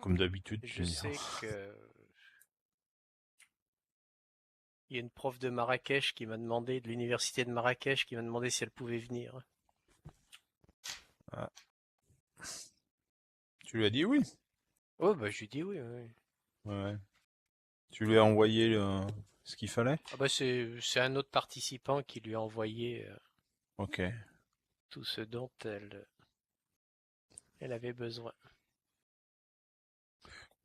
Comme d'habitude, tu Je veux dire. sais que il y a une prof de Marrakech qui m'a demandé, de l'université de Marrakech, qui m'a demandé si elle pouvait venir. Ah, tu lui as dit oui. Oh, bah, je lui dis oui, oui. Ouais. Tu lui as envoyé ce qu'il fallait? Ah, bah, c'est un autre participant qui lui a envoyé Ok. tout ce dont elle avait besoin.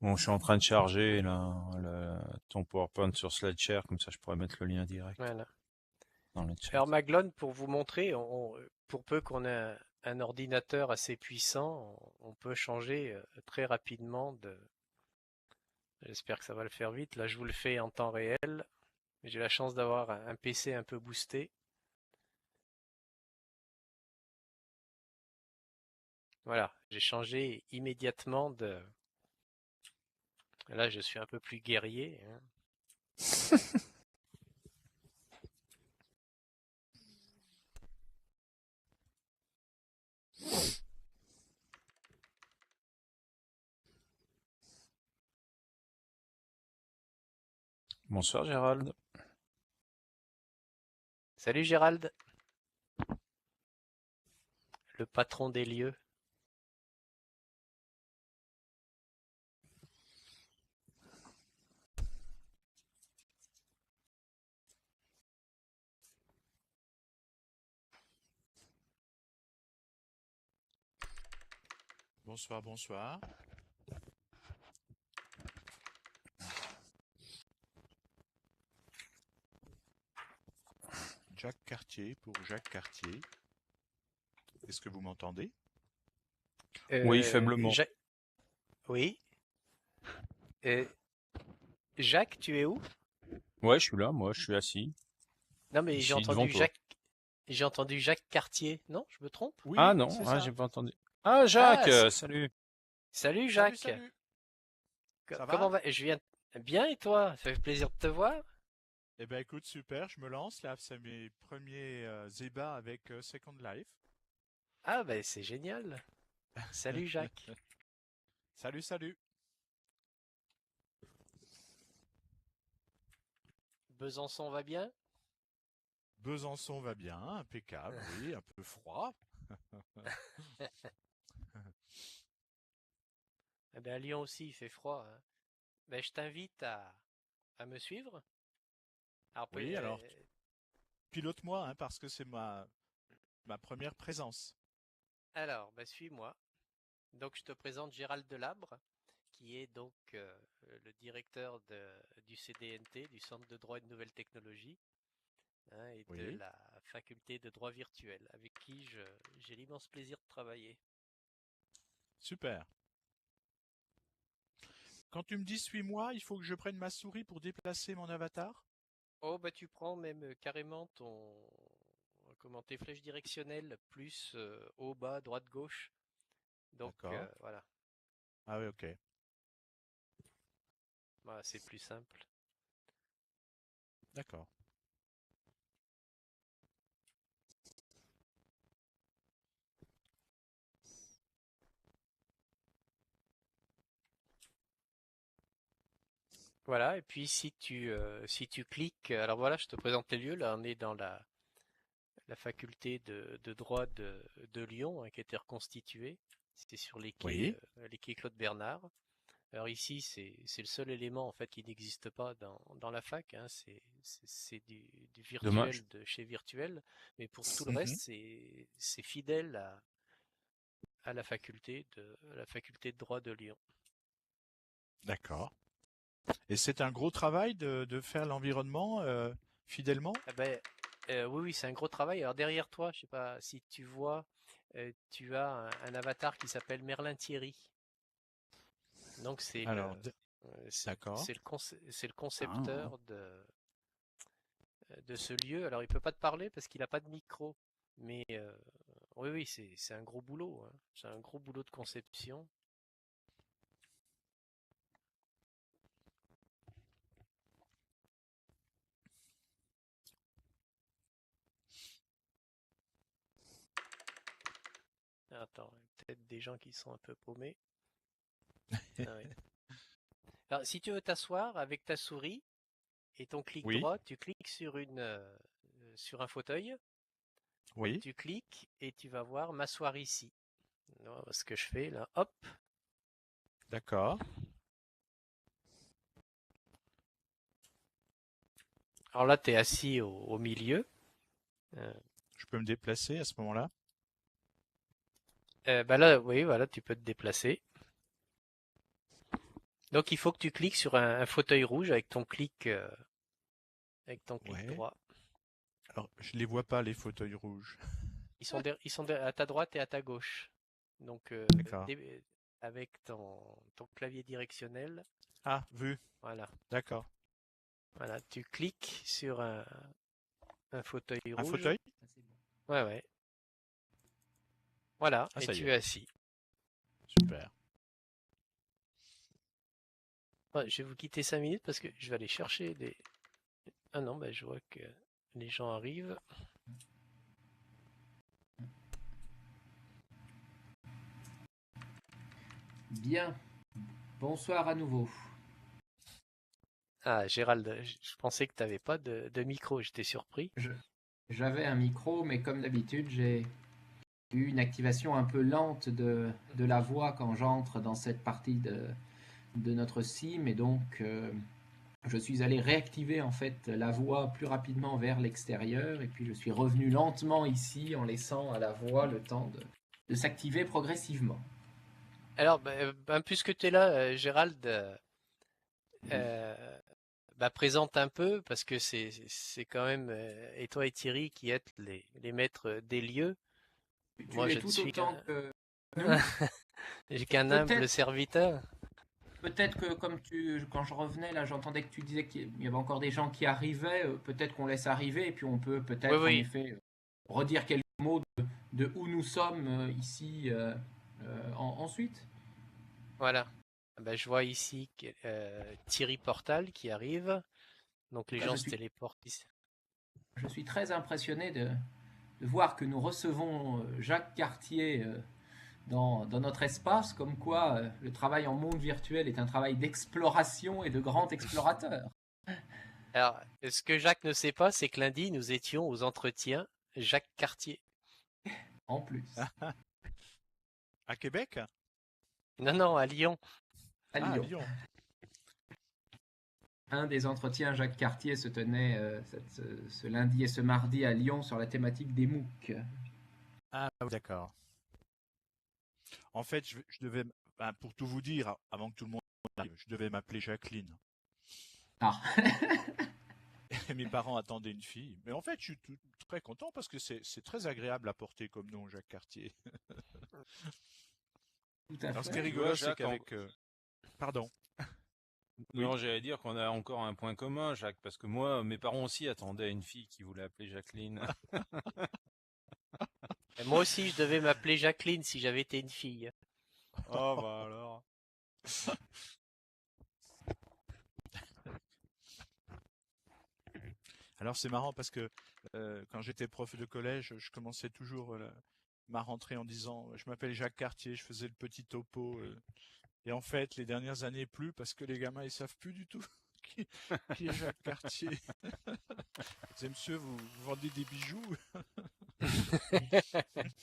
Bon, je suis en train de charger là, ton PowerPoint sur SlideShare, comme ça je pourrais mettre le lien direct Voilà. dans le chat. Alors, Maglone, pour vous montrer, pour peu qu'on ait un ordinateur assez puissant, on peut changer très rapidement de. J'espère que ça va le faire vite. Là, je vous le fais en temps réel. J'ai la chance d'avoir un PC un peu boosté. Voilà, j'ai changé immédiatement de. Là, je suis un peu plus guerrier, hein. Bonsoir Gérald. Salut Gérald, le patron des lieux. Bonsoir, bonsoir. Jacques Cartier pour Jacques Cartier. Est-ce que vous m'entendez? Oui, faiblement. Oui. Euh, Jacques, tu es où? Ouais, je suis là, moi, je suis assis, Non, mais ici, devant toi. J'ai entendu Jacques Cartier. Non, je me trompe? Ah Oui, non, c'est ah, ça. j'ai pas entendu. Ah, Jacques, Ah, salut. salut Salut, Jacques. salut. Ça Comment va? va? Je viens bien et toi? Ça fait plaisir de te voir. Eh ben écoute, super, je me lance là, c'est mes premiers ébats avec Second Life. Ah, ben c'est génial. Salut Jacques. Salut, salut. Besançon va bien? Besançon va bien, impeccable, oui, un peu froid. Eh ben, à Lyon aussi, il fait froid, hein. Ben, je t'invite à me suivre. Alors, Oui, alors pilote-moi, hein, parce que c'est ma première présence. ben, suis-moi. Donc, je te présente Gérald Delabre, qui est donc le directeur du CDNT, du Centre de droit et de nouvelles technologies, hein, et de Oui, la faculté de droit virtuel, avec qui j'ai l'immense plaisir de travailler. super. Quand tu me dis suis-moi, il faut que je prenne ma souris pour déplacer mon avatar? Oh, bah, tu prends même carrément comment, tes flèches directionnelles, plus haut, bas, droite, gauche. Donc, D'accord. voilà. Ah oui, ok. Voilà, c'est plus simple. D'accord. Voilà, et puis si tu cliques, alors voilà, je te présente les lieux. Là, on est dans la faculté de droit de Lyon, hein, qui a été reconstituée. C'était sur Oui. les quais Claude Bernard. Alors ici, c'est le seul élément en fait qui n'existe pas dans la fac, hein. C'est du Dommage. virtuel de chez virtuel, mais pour tout le reste, Mhm. c'est fidèle à la faculté de droit de Lyon. D'accord. Et c'est un gros travail de faire l'environnement fidèlement? Ah ben, oui, oui, c'est un gros travail. Alors derrière toi, je sais pas si tu vois, tu as un avatar qui s'appelle Merlin Thierry. Donc Alors, d'accord. c'est le Ah, concepteur de ce lieu. Alors il peut pas te parler parce qu'il a pas de micro, mais oui, oui, c'est un gros boulot, hein. C'est un gros boulot de conception. Attends, il y a peut-être des gens qui sont un peu paumés. Ah oui. Alors, si tu veux t'asseoir avec ta souris et ton clic Oui, droit, tu cliques sur un fauteuil, oui, tu cliques et tu vas voir m'asseoir ici. Voilà ce que je fais là, hop. d'accord. Alors là, tu es assis au milieu. Euh, Je peux me déplacer à ce moment-là? bah là, oui, voilà, tu peux te déplacer. Donc il faut que tu cliques sur un fauteuil rouge avec ton clic Ouais. droit. Alors, je les vois pas, les fauteuils rouges. Ils sont à ta droite et à ta gauche. Donc D'accord. avec ton clavier directionnel, Ah, vu. voilà, D'accord. voilà, tu cliques sur un fauteuil Un rouge. fauteuil? Ouais, ouais. Voilà, Ah, et ça y tu est. es assis. Super. Ouais, je vais vous quitter 5 minutes parce que je vais aller chercher des. Ah non, bah, je vois que les gens arrivent. Bien, bonsoir à nouveau. Ah, Gérald, je pensais que tu n'avais pas de micro, j'étais surpris. Je- J'avais un micro, mais comme d'habitude, j'ai eu une activation un peu lente de la voix quand j'entre dans cette partie de notre SIM, et donc je suis allé réactiver en fait la voix plus rapidement vers l'extérieur, et puis je suis revenu lentement ici en laissant à la voix le temps de s'activer progressivement. Alors, puisque tu es là, Gérald, bah, présente un peu, parce que c'est quand même, et toi et Thierry qui êtes les maîtres des lieux. Tu Moi, l'es je ne tout suis autant que qu'un nous. j'ai qu'un humble Peut-être serviteur. Peut-être que quand je revenais là, j'entendais que tu disais qu'il y avait encore des gens qui arrivaient. Peut-être qu'on laisse arriver et puis on peut Oui, peut-être en oui, effet redire quelques mots de où nous sommes ici ensuite. voilà. Bah, je vois ici Thierry Portal qui arrive. Donc, les Là, gens se téléportent ici. je suis très impressionné de voir que nous recevons Jacques Cartier dans notre espace, comme quoi le travail en monde virtuel est un travail d'exploration et de grand explorateur. Alors, ce que Jacques ne sait pas, c'est que lundi, nous étions aux entretiens Jacques Cartier. En plus, À Québec? Non, non, à Lyon. à Ah, à Lyon. Lyon. Un des entretiens Jacques Cartier se tenait ce lundi et ce mardi à Lyon sur la thématique des MOOC. Ah, oui, d'accord. En fait, je devais, ben, pour tout vous dire, avant que tout le monde arrive, je devais m'appeler Jacqueline. Ah, Et mes parents attendaient une fille. Mais en fait, je suis très content parce que c'est très agréable à porter comme nom, Jacques Cartier. tout à Alors, ce qui est fait. Tu vois, rigolo, c'est Jacques, qu'avec... Pardon. Oui. non, j'allais dire qu'on a encore un point commun, Jacques, parce que moi, mes parents aussi attendaient une fille qui voulait appeler Jacqueline. Et moi aussi, je devais m'appeler Jacqueline si j'avais été une fille. Oh, bah alors. Alors, c'est marrant parce que quand j'étais prof de collège, je commençais toujours ma rentrée en disant je m'appelle Jacques Cartier, je faisais le petit topo. Et en fait, les dernières années, plus parce que les gamins, ils savent plus du tout qui, qui est Jacques Cartier. Ils disaient, monsieur, vous vendez des bijoux?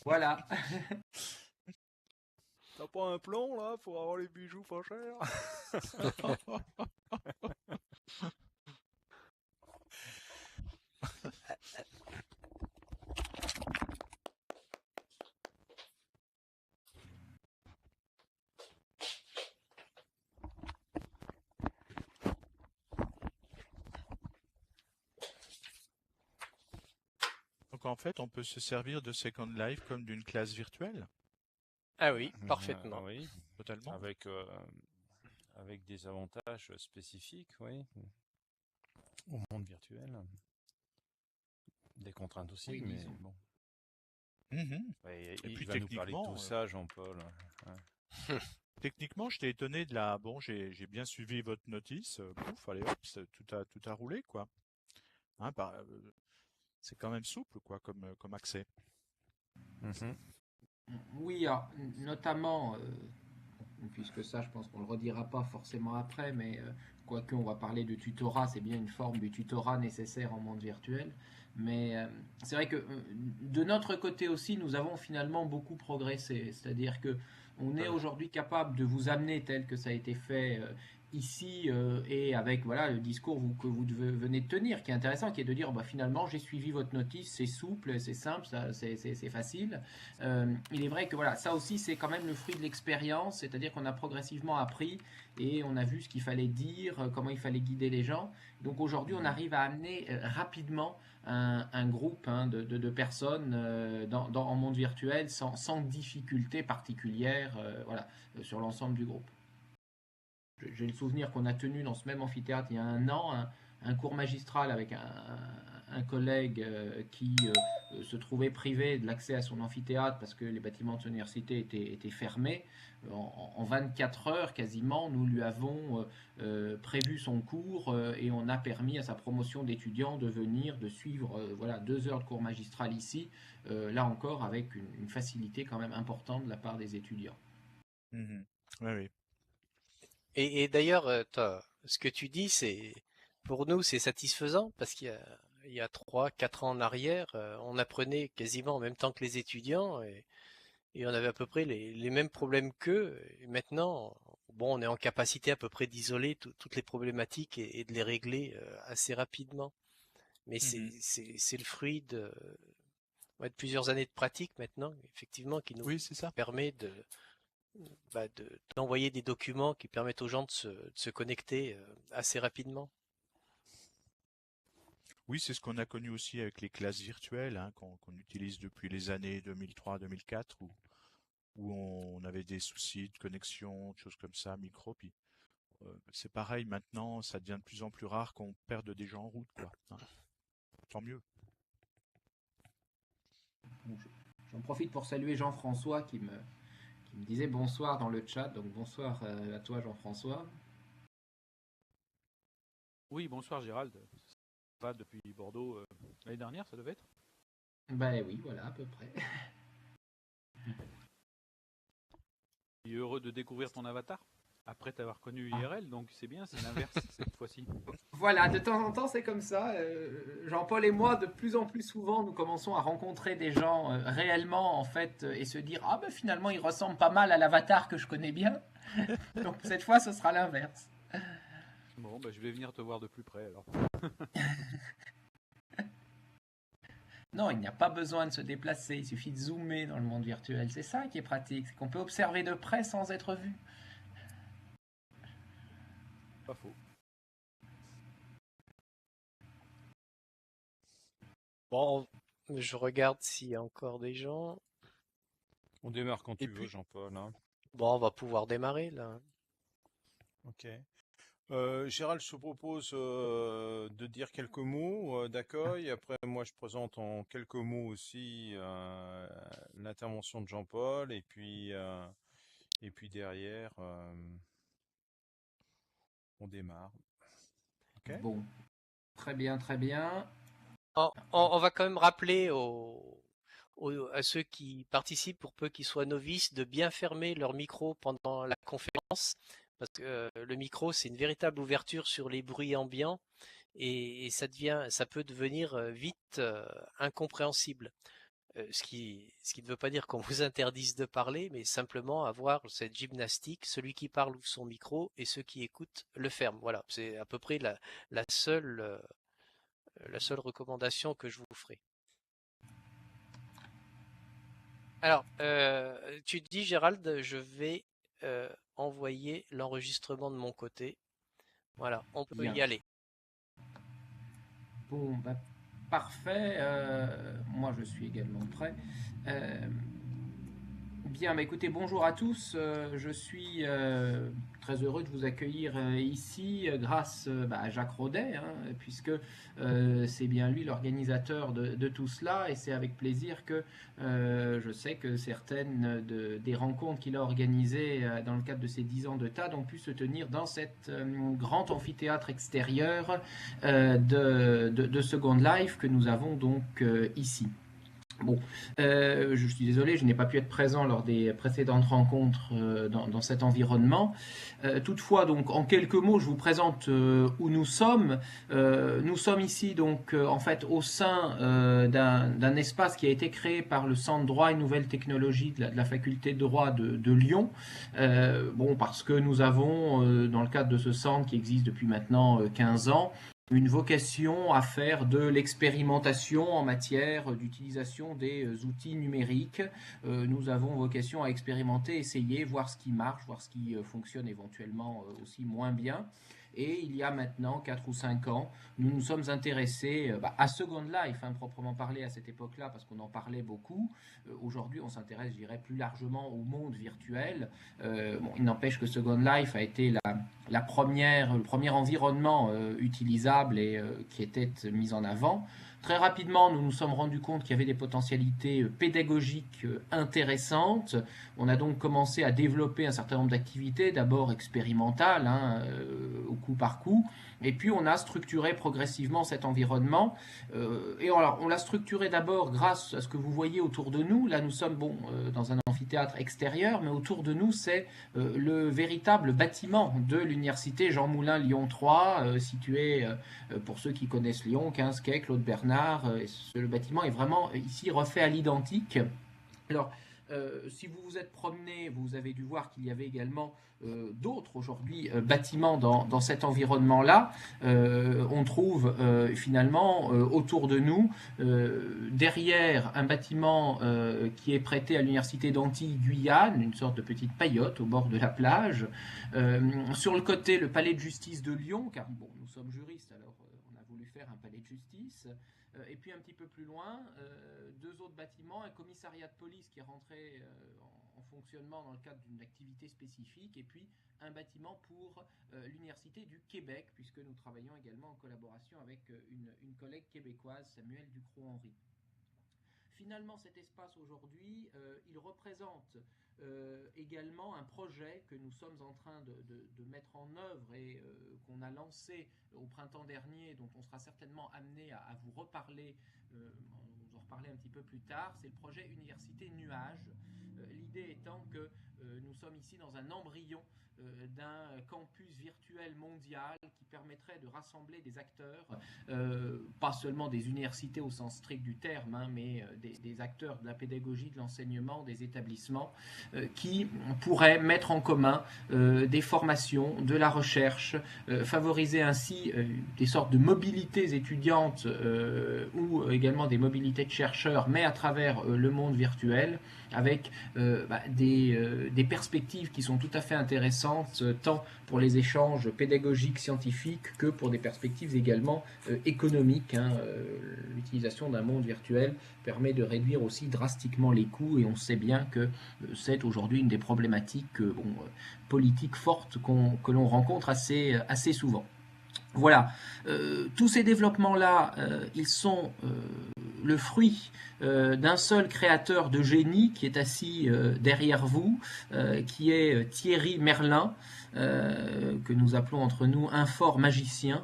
Voilà. T'as pas un plomb, là, pour avoir les bijoux pas chers? Donc en fait, on peut se servir de Second Life comme d'une classe virtuelle, Ah oui, parfaitement. Oui, totalement. avec des avantages spécifiques, oui, au monde virtuel. Des contraintes aussi, Oui, mais disons. bon. Mhm. Ouais, Et il puis va nous parler de tout techniquement, ça, Jean-Paul. Ouais. techniquement, j'étais étonné de la. Bon, j'ai bien suivi votre notice. Pouf, allez hop, tout a roulé quoi. Hein, c'est quand même souple quoi comme accès. Mhm. Oui, alors, notamment, puisque ça, je pense qu'on ne le redira pas forcément après, mais quoique on va parler de tutorat, c'est bien une forme du tutorat nécessaire en monde virtuel. Mais c'est vrai que de notre côté aussi, nous avons finalement beaucoup progressé. C'est-à-dire que on est aujourd'hui capable de vous amener tel que ça a été fait ici et avec voilà le discours que vous venez de tenir, qui est intéressant, qui est de dire bah, finalement j'ai suivi votre notice, c'est souple, c'est simple, c'est facile. Il est vrai que voilà, ça aussi c'est quand même le fruit de l'expérience, c'est-à-dire qu'on a progressivement appris et on a vu ce qu'il fallait dire, comment il fallait guider les gens. Donc aujourd'hui on arrive à amener rapidement un groupe de personnes en monde virtuel sans difficulté particulière voilà, sur l'ensemble du groupe. J'ai le souvenir qu'on a tenu dans ce même amphithéâtre il y a un an un cours magistral avec un collègue qui se trouvait privé de l'accès à son amphithéâtre parce que les bâtiments de son université étaient fermés. En 24 heures quasiment, nous lui avons prévu son cours et on a permis à sa promotion d'étudiants de venir, de suivre voilà, 2 heures de cours magistral ici, là encore avec une facilité quand même importante de la part des étudiants. Oui, oui. Et d'ailleurs, ce que tu dis, pour nous, c'est satisfaisant parce qu'il y a 3-4 ans en arrière, on apprenait quasiment en même temps que les étudiants et on avait à peu près les mêmes problèmes qu'eux. Et maintenant, bon, on est en capacité à peu près d'isoler toutes les problématiques et de les régler assez rapidement. Mais c'est le fruit de plusieurs années de pratique maintenant, effectivement, qui nous Oui, c'est ça. permet d'envoyer des documents qui permettent aux gens de se connecter assez rapidement. Oui, c'est ce qu'on a connu aussi avec les classes virtuelles qu'on utilise depuis les années 2003-2004 où on avait des soucis de connexion, de choses comme ça, micro. Puis c'est pareil maintenant, ça devient de plus en plus rare qu'on perde des gens en route, quoi. Tant mieux. Bon, j'en profite pour saluer Jean-François qui me disait bonsoir dans le chat, donc bonsoir à toi Jean-François. Oui, bonsoir Gérald. Pas depuis Bordeaux l'année dernière, ça devait être? Ben oui, voilà, à peu près. Je suis heureux de découvrir ton avatar après t'avoir connu IRL, donc c'est bien, c'est l'inverse cette fois-ci. Voilà, de temps en temps c'est comme ça. Jean-Paul et moi, de plus en plus souvent, nous commençons à rencontrer des gens réellement en fait et se dire ah ben finalement il ressemble pas mal à l'avatar que je connais bien. Donc cette fois ce sera l'inverse. Bon, bah, je vais venir te voir de plus près alors. Non, il n'y a pas besoin de se déplacer, il suffit de zoomer dans le monde virtuel. C'est ça qui est pratique, c'est qu'on peut observer de près sans être vu. Pas faux. Bon, je regarde s'il y a encore des gens. On démarre quand Et tu veux, puis- Jean-Paul, hein. Bon, on va pouvoir démarrer là. Ok. Gérald, je te propose de dire quelques mots d'accueil. Après, moi, je présente en quelques mots aussi l'intervention de Jean-Paul. Et puis derrière, on démarre. Ok? Bon, très bien, très bien. On va quand même rappeler à ceux qui participent, pour peu qu'ils soient novices, de bien fermer leur micro pendant la conférence, parce que le micro, c'est une véritable ouverture sur les bruits ambiants, et ça peut devenir vite incompréhensible. Ce qui ne veut pas dire qu'on vous interdise de parler, mais simplement avoir cette gymnastique, celui qui parle ouvre son micro et ceux qui écoutent le ferment. Voilà, c'est à peu près la seule recommandation que je vous ferai. Alors, tu te dis, Gérald, je vais envoyer l'enregistrement de mon côté. Voilà, on peut Bien. y aller. Bon, bah, parfait. Moi, je suis également prêt. Bien, bah, écoutez, bonjour à tous. Je suis très heureux de vous accueillir ici grâce à Jacques Rodet, puisque c'est bien lui l'organisateur de tout cela, et c'est avec plaisir que je sais que certaines des rencontres qu'il a organisées dans le cadre de ces 10 ans de TAD ont pu se tenir dans cet grand amphithéâtre extérieur de Second Life que nous avons donc ici. Bon, je suis désolé, je n'ai pas pu être présent lors des précédentes rencontres dans cet environnement. Toutefois, donc, en quelques mots, je vous présente où nous sommes. Nous sommes ici, donc, en fait, au sein d'un espace qui a été créé par le Centre droit et nouvelles technologies de la faculté de droit de Lyon. Bon, parce que nous avons, dans le cadre de ce centre qui existe depuis maintenant 15 ans, une vocation à faire de l'expérimentation en matière d'utilisation des outils numériques. Nous avons vocation à expérimenter, essayer, voir ce qui marche, voir ce qui fonctionne éventuellement aussi moins bien. Et il y a maintenant 4 ou 5 ans, nous nous sommes intéressés à Second Life, proprement parlé à cette époque-là, parce qu'on en parlait beaucoup. Aujourd'hui, on s'intéresse, je dirais, plus largement au monde virtuel. Bon, il n'empêche que Second Life a été le premier environnement utilisable et qui était mis en avant. Très rapidement, nous nous sommes rendus compte qu'il y avait des potentialités pédagogiques intéressantes. On a donc commencé à développer un certain nombre d'activités, d'abord expérimentales, au coup par coup, et puis on a structuré progressivement cet environnement. Et alors, on l'a structuré d'abord grâce à ce que vous voyez autour de nous. Là, nous sommes dans un amphithéâtre extérieur, mais autour de nous, c'est le véritable bâtiment de l'université Jean Moulin Lyon 3, situé, pour ceux qui connaissent Lyon, 15 quai Claude Bernard. Le bâtiment est vraiment ici refait à l'identique. Alors, si vous vous êtes promené, vous avez dû voir qu'il y avait également d'autres aujourd'hui bâtiments dans cet environnement-là. On trouve finalement autour de nous, derrière un bâtiment qui est prêté à l'université d'Antilles-Guyane, une sorte de petite paillote au bord de la plage. Sur le côté, le palais de justice de Lyon, car bon, nous sommes juristes, alors on a voulu faire un palais de justice. Et puis un petit peu plus loin, 2 autres bâtiments, un commissariat de police qui est rentré en fonctionnement dans le cadre d'une activité spécifique, et puis un bâtiment pour l'Université du Québec, puisque nous travaillons également en collaboration avec une collègue québécoise, Samuel Ducrot-Henry. Finalement, cet espace aujourd'hui, il représente également un projet que nous sommes en train de mettre en œuvre et qu'on a lancé au printemps dernier, dont on sera certainement amené à vous reparler, on vous en reparler un petit peu plus tard. C'est le projet Université Nuage. L'idée étant que nous sommes ici dans un embryon d'un campus virtuel mondial qui permettrait de rassembler des acteurs, pas seulement des universités au sens strict du terme, mais des acteurs de la pédagogie, de l'enseignement, des établissements, qui pourraient mettre en commun des formations, de la recherche, favoriser ainsi des sortes de mobilités étudiantes ou également des mobilités de chercheurs, mais à travers le monde virtuel, avec des perspectives qui sont tout à fait intéressantes, tant pour les échanges pédagogiques, scientifiques, que pour des perspectives également économiques. L'utilisation d'un monde virtuel permet de réduire aussi drastiquement les coûts, et on sait bien que c'est aujourd'hui une des problématiques politiques fortes que l'on rencontre assez souvent. Voilà, tous ces développements-là, ils sont le fruit d'un seul créateur de génie qui est assis derrière vous, qui est Thierry Merlin, que nous appelons entre nous un fort magicien,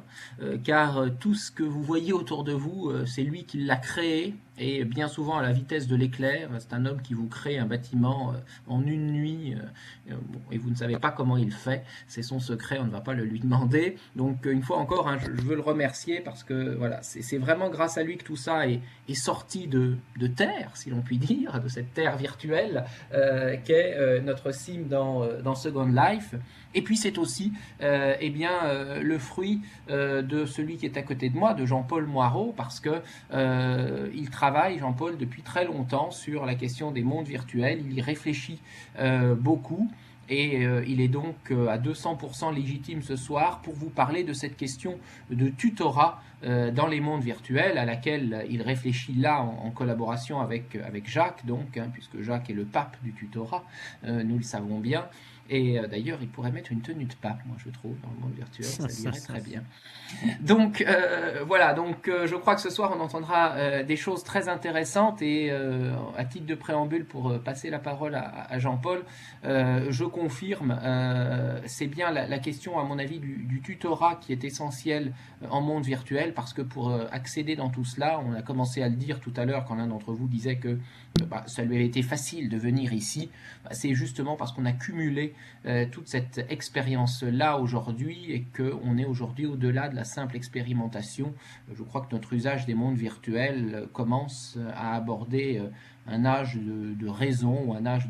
car tout ce que vous voyez autour de vous, c'est lui qui l'a créé, et bien souvent à la vitesse de l'éclair. C'est un homme qui vous crée un bâtiment en une nuit, et vous ne savez pas comment il fait. C'est son secret, on ne va pas le lui demander. Donc une fois encore, je veux le remercier, parce que voilà, c'est vraiment grâce à lui que tout ça est sorti de terre, si l'on peut dire, de cette terre virtuelle qu'est notre sim dans Second Life. Et puis c'est aussi le fruit de celui qui est à côté de moi, de Jean-Paul Moirot, parce que il travaille, Jean-Paul, depuis très longtemps sur la question des mondes virtuels. Il y réfléchit beaucoup. Et il est donc à 200% légitime ce soir pour vous parler de cette question de tutorat dans les mondes virtuels, à laquelle il réfléchit là en collaboration avec Jacques, donc, puisque Jacques est le pape du tutorat, nous le savons bien. Et d'ailleurs, il pourrait mettre une tenue de pape, moi je trouve, dans le monde virtuel, ça lui irait très bien. Donc voilà, donc je crois que ce soir on entendra des choses très intéressantes et à titre de préambule pour passer la parole à Jean-Paul, je confirme, c'est bien la question à mon avis du tutorat qui est essentielle en monde virtuel parce que pour accéder dans tout cela, on a commencé à le dire tout à l'heure quand l'un d'entre vous disait que ça lui avait été facile de venir ici, c'est justement parce qu'on a cumulé toute cette expérience-là aujourd'hui et qu'on est aujourd'hui au-delà de la simple expérimentation. Je crois que notre usage des mondes virtuels commence à aborder un âge de raison ou un âge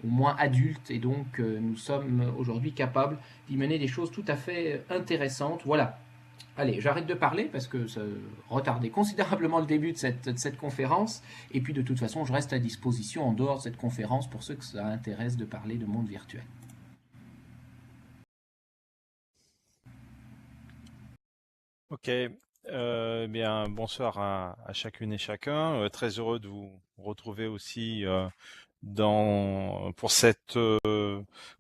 au moins adulte et donc nous sommes aujourd'hui capables d'y mener des choses tout à fait intéressantes. Voilà. Allez, j'arrête de parler parce que ça retardait considérablement le début de cette conférence. Et puis de toute façon, je reste à disposition en dehors de cette conférence pour ceux que ça intéresse de parler de monde virtuel. Ok, bien bonsoir à chacune et chacun. Très heureux de vous retrouver aussi pour cette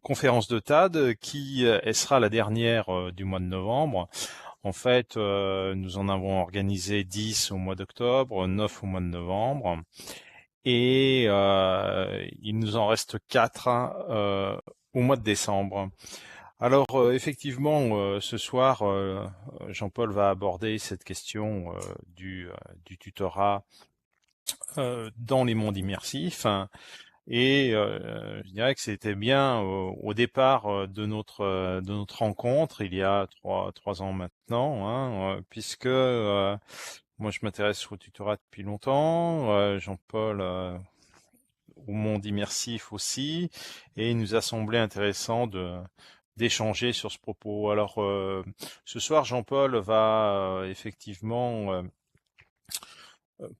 conférence de TAD qui elle sera la dernière du mois de novembre. En fait, nous en avons organisé 10 au mois d'octobre, 9 au mois de novembre, et il nous en reste 4 au mois de décembre. Alors effectivement, ce soir, Jean-Paul va aborder cette question du tutorat dans les mondes immersifs. Et je dirais que c'était bien au départ de notre rencontre, il y a trois ans maintenant, puisque moi je m'intéresse au tutorat depuis longtemps, Jean-Paul au monde immersif aussi, et il nous a semblé intéressant d'échanger sur ce propos. Alors ce soir, Jean-Paul va effectivement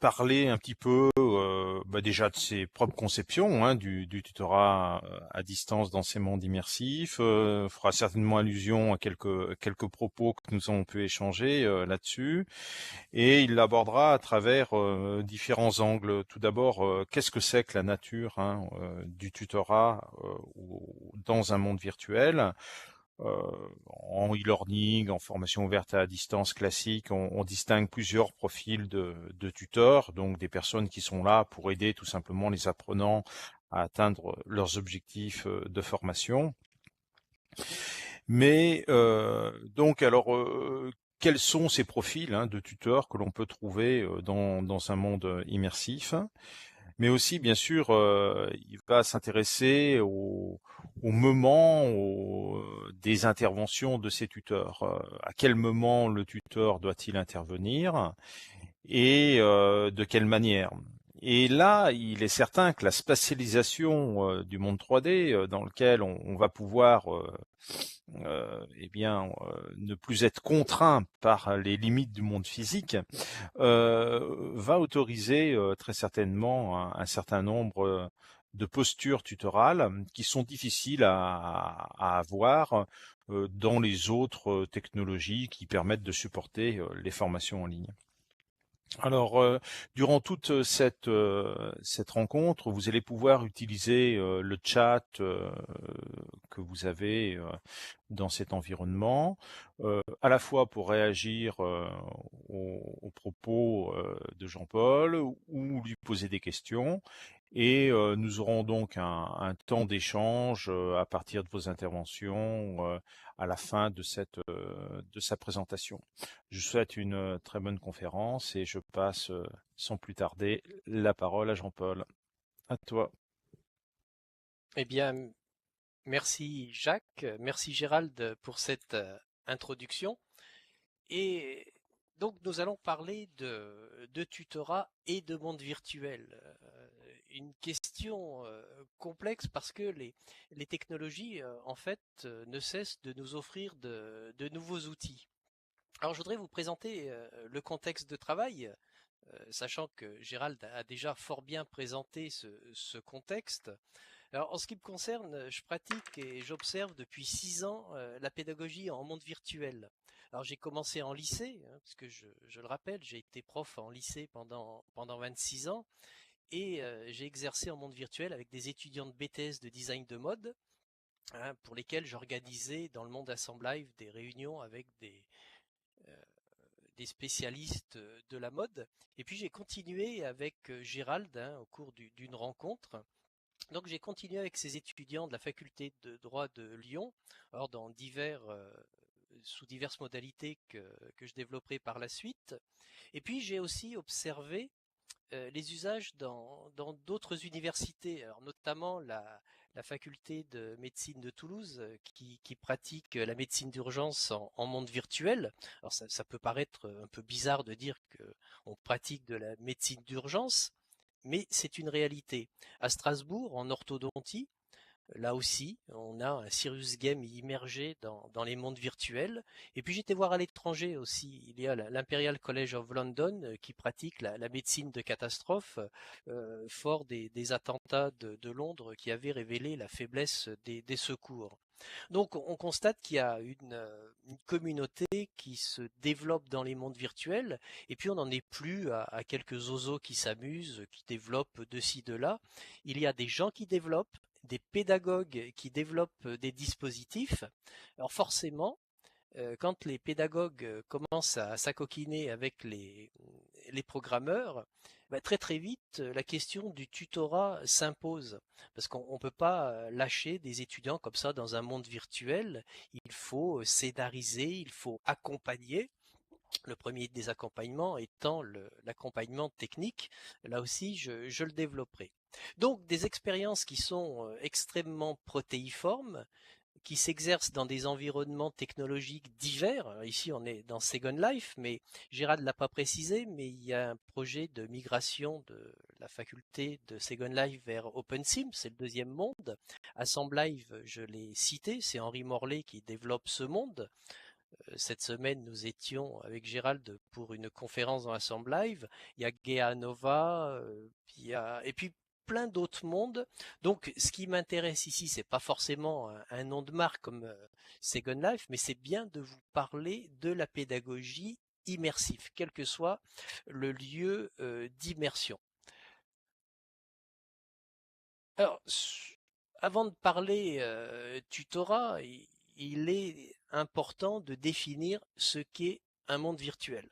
parler un petit peu déjà de ses propres conceptions du tutorat à distance dans ces mondes immersifs, fera certainement allusion à quelques propos que nous avons pu échanger là-dessus, et il l'abordera à travers différents angles. Tout d'abord, qu'est-ce que c'est que la nature du tutorat dans un monde virtuel? En e-learning, en formation ouverte à distance classique, on distingue plusieurs profils de tuteurs, donc des personnes qui sont là pour aider tout simplement les apprenants à atteindre leurs objectifs de formation. Mais donc alors quels sont ces profils de tuteurs que l'on peut trouver dans un monde immersif? Mais aussi, bien sûr, il va s'intéresser au moment des interventions de ces tuteurs. À quel moment le tuteur doit-il intervenir et de quelle manière? Et là, il est certain que la spatialisation du monde 3D, dans lequel on va pouvoir ne plus être contraint par les limites du monde physique, va autoriser très certainement un certain nombre de postures tutorales qui sont difficiles à avoir dans les autres technologies qui permettent de supporter les formations en ligne. Alors, durant toute cette rencontre, vous allez pouvoir utiliser le chat que vous avez dans cet environnement, à la fois pour réagir aux propos de Jean-Paul ou lui poser des questions. Et nous aurons donc un temps d'échange à partir de vos interventions à la fin de sa présentation. Je vous souhaite une très bonne conférence et je passe sans plus tarder la parole à Jean-Paul. À toi. Eh bien, merci Jacques, merci Gérald pour cette introduction. Et donc nous allons parler de tutorat et de monde virtuel. Une question complexe parce que les technologies en fait ne cessent de nous offrir de nouveaux outils. Alors je voudrais vous présenter le contexte de travail, sachant que Gérald a déjà fort bien présenté ce contexte. Alors, en ce qui me concerne, je pratique et j'observe depuis 6 ans la pédagogie en monde virtuel. Alors, j'ai commencé en lycée, parce que je le rappelle, j'ai été prof en lycée pendant 26 ans, et j'ai exercé en monde virtuel avec des étudiants de BTS de design de mode. pour lesquels j'organisais dans le monde Assemble Live des réunions avec des spécialistes de la mode. Et puis j'ai continué avec Gérald au cours d'une rencontre. Donc j'ai continué avec ces étudiants de la faculté de droit de Lyon, alors sous diverses modalités que je développerai par la suite. Et puis j'ai aussi observé les usages dans d'autres universités, alors notamment la faculté de médecine de Toulouse qui pratique la médecine d'urgence en monde virtuel. Alors ça peut paraître un peu bizarre de dire qu'on pratique de la médecine d'urgence, mais c'est une réalité. À Strasbourg, en orthodontie, là aussi, on a un Serious Game immergé dans les mondes virtuels. Et puis j'étais voir à l'étranger aussi, il y a l'Imperial College of London qui pratique la médecine de catastrophe, fort des attentats de Londres qui avaient révélé la faiblesse des secours. Donc on constate qu'il y a une communauté qui se développe dans les mondes virtuels, et puis on n'en est plus à quelques zozos qui s'amusent, qui développent de ci, de là. Il y a des gens qui développent, des pédagogues qui développent des dispositifs. Alors forcément, quand les pédagogues commencent à s'acoquiner avec les programmeurs, très très vite, la question du tutorat s'impose. Parce qu'on ne peut pas lâcher des étudiants comme ça dans un monde virtuel. Il faut scénariser, il faut accompagner. Le premier des accompagnements étant l'accompagnement technique. Là aussi, je le développerai. Donc, des expériences qui sont extrêmement protéiformes, qui s'exercent dans des environnements technologiques divers. Alors ici, on est dans Second Life, mais Gérald ne l'a pas précisé, mais il y a un projet de migration de la faculté de Second Life vers OpenSim, c'est le deuxième monde. Assemble Live, je l'ai cité, c'est Henri Morlet qui développe ce monde. Cette semaine, nous étions avec Gérald pour une conférence dans Assemble Live. Il y a Gea Nova, et puis plein d'autres mondes. Donc, ce qui m'intéresse ici, c'est pas forcément un nom de marque comme Second Life, mais c'est bien de vous parler de la pédagogie immersive, quel que soit le lieu d'immersion. Alors, avant de parler tutorat, il est important de définir ce qu'est un monde virtuel.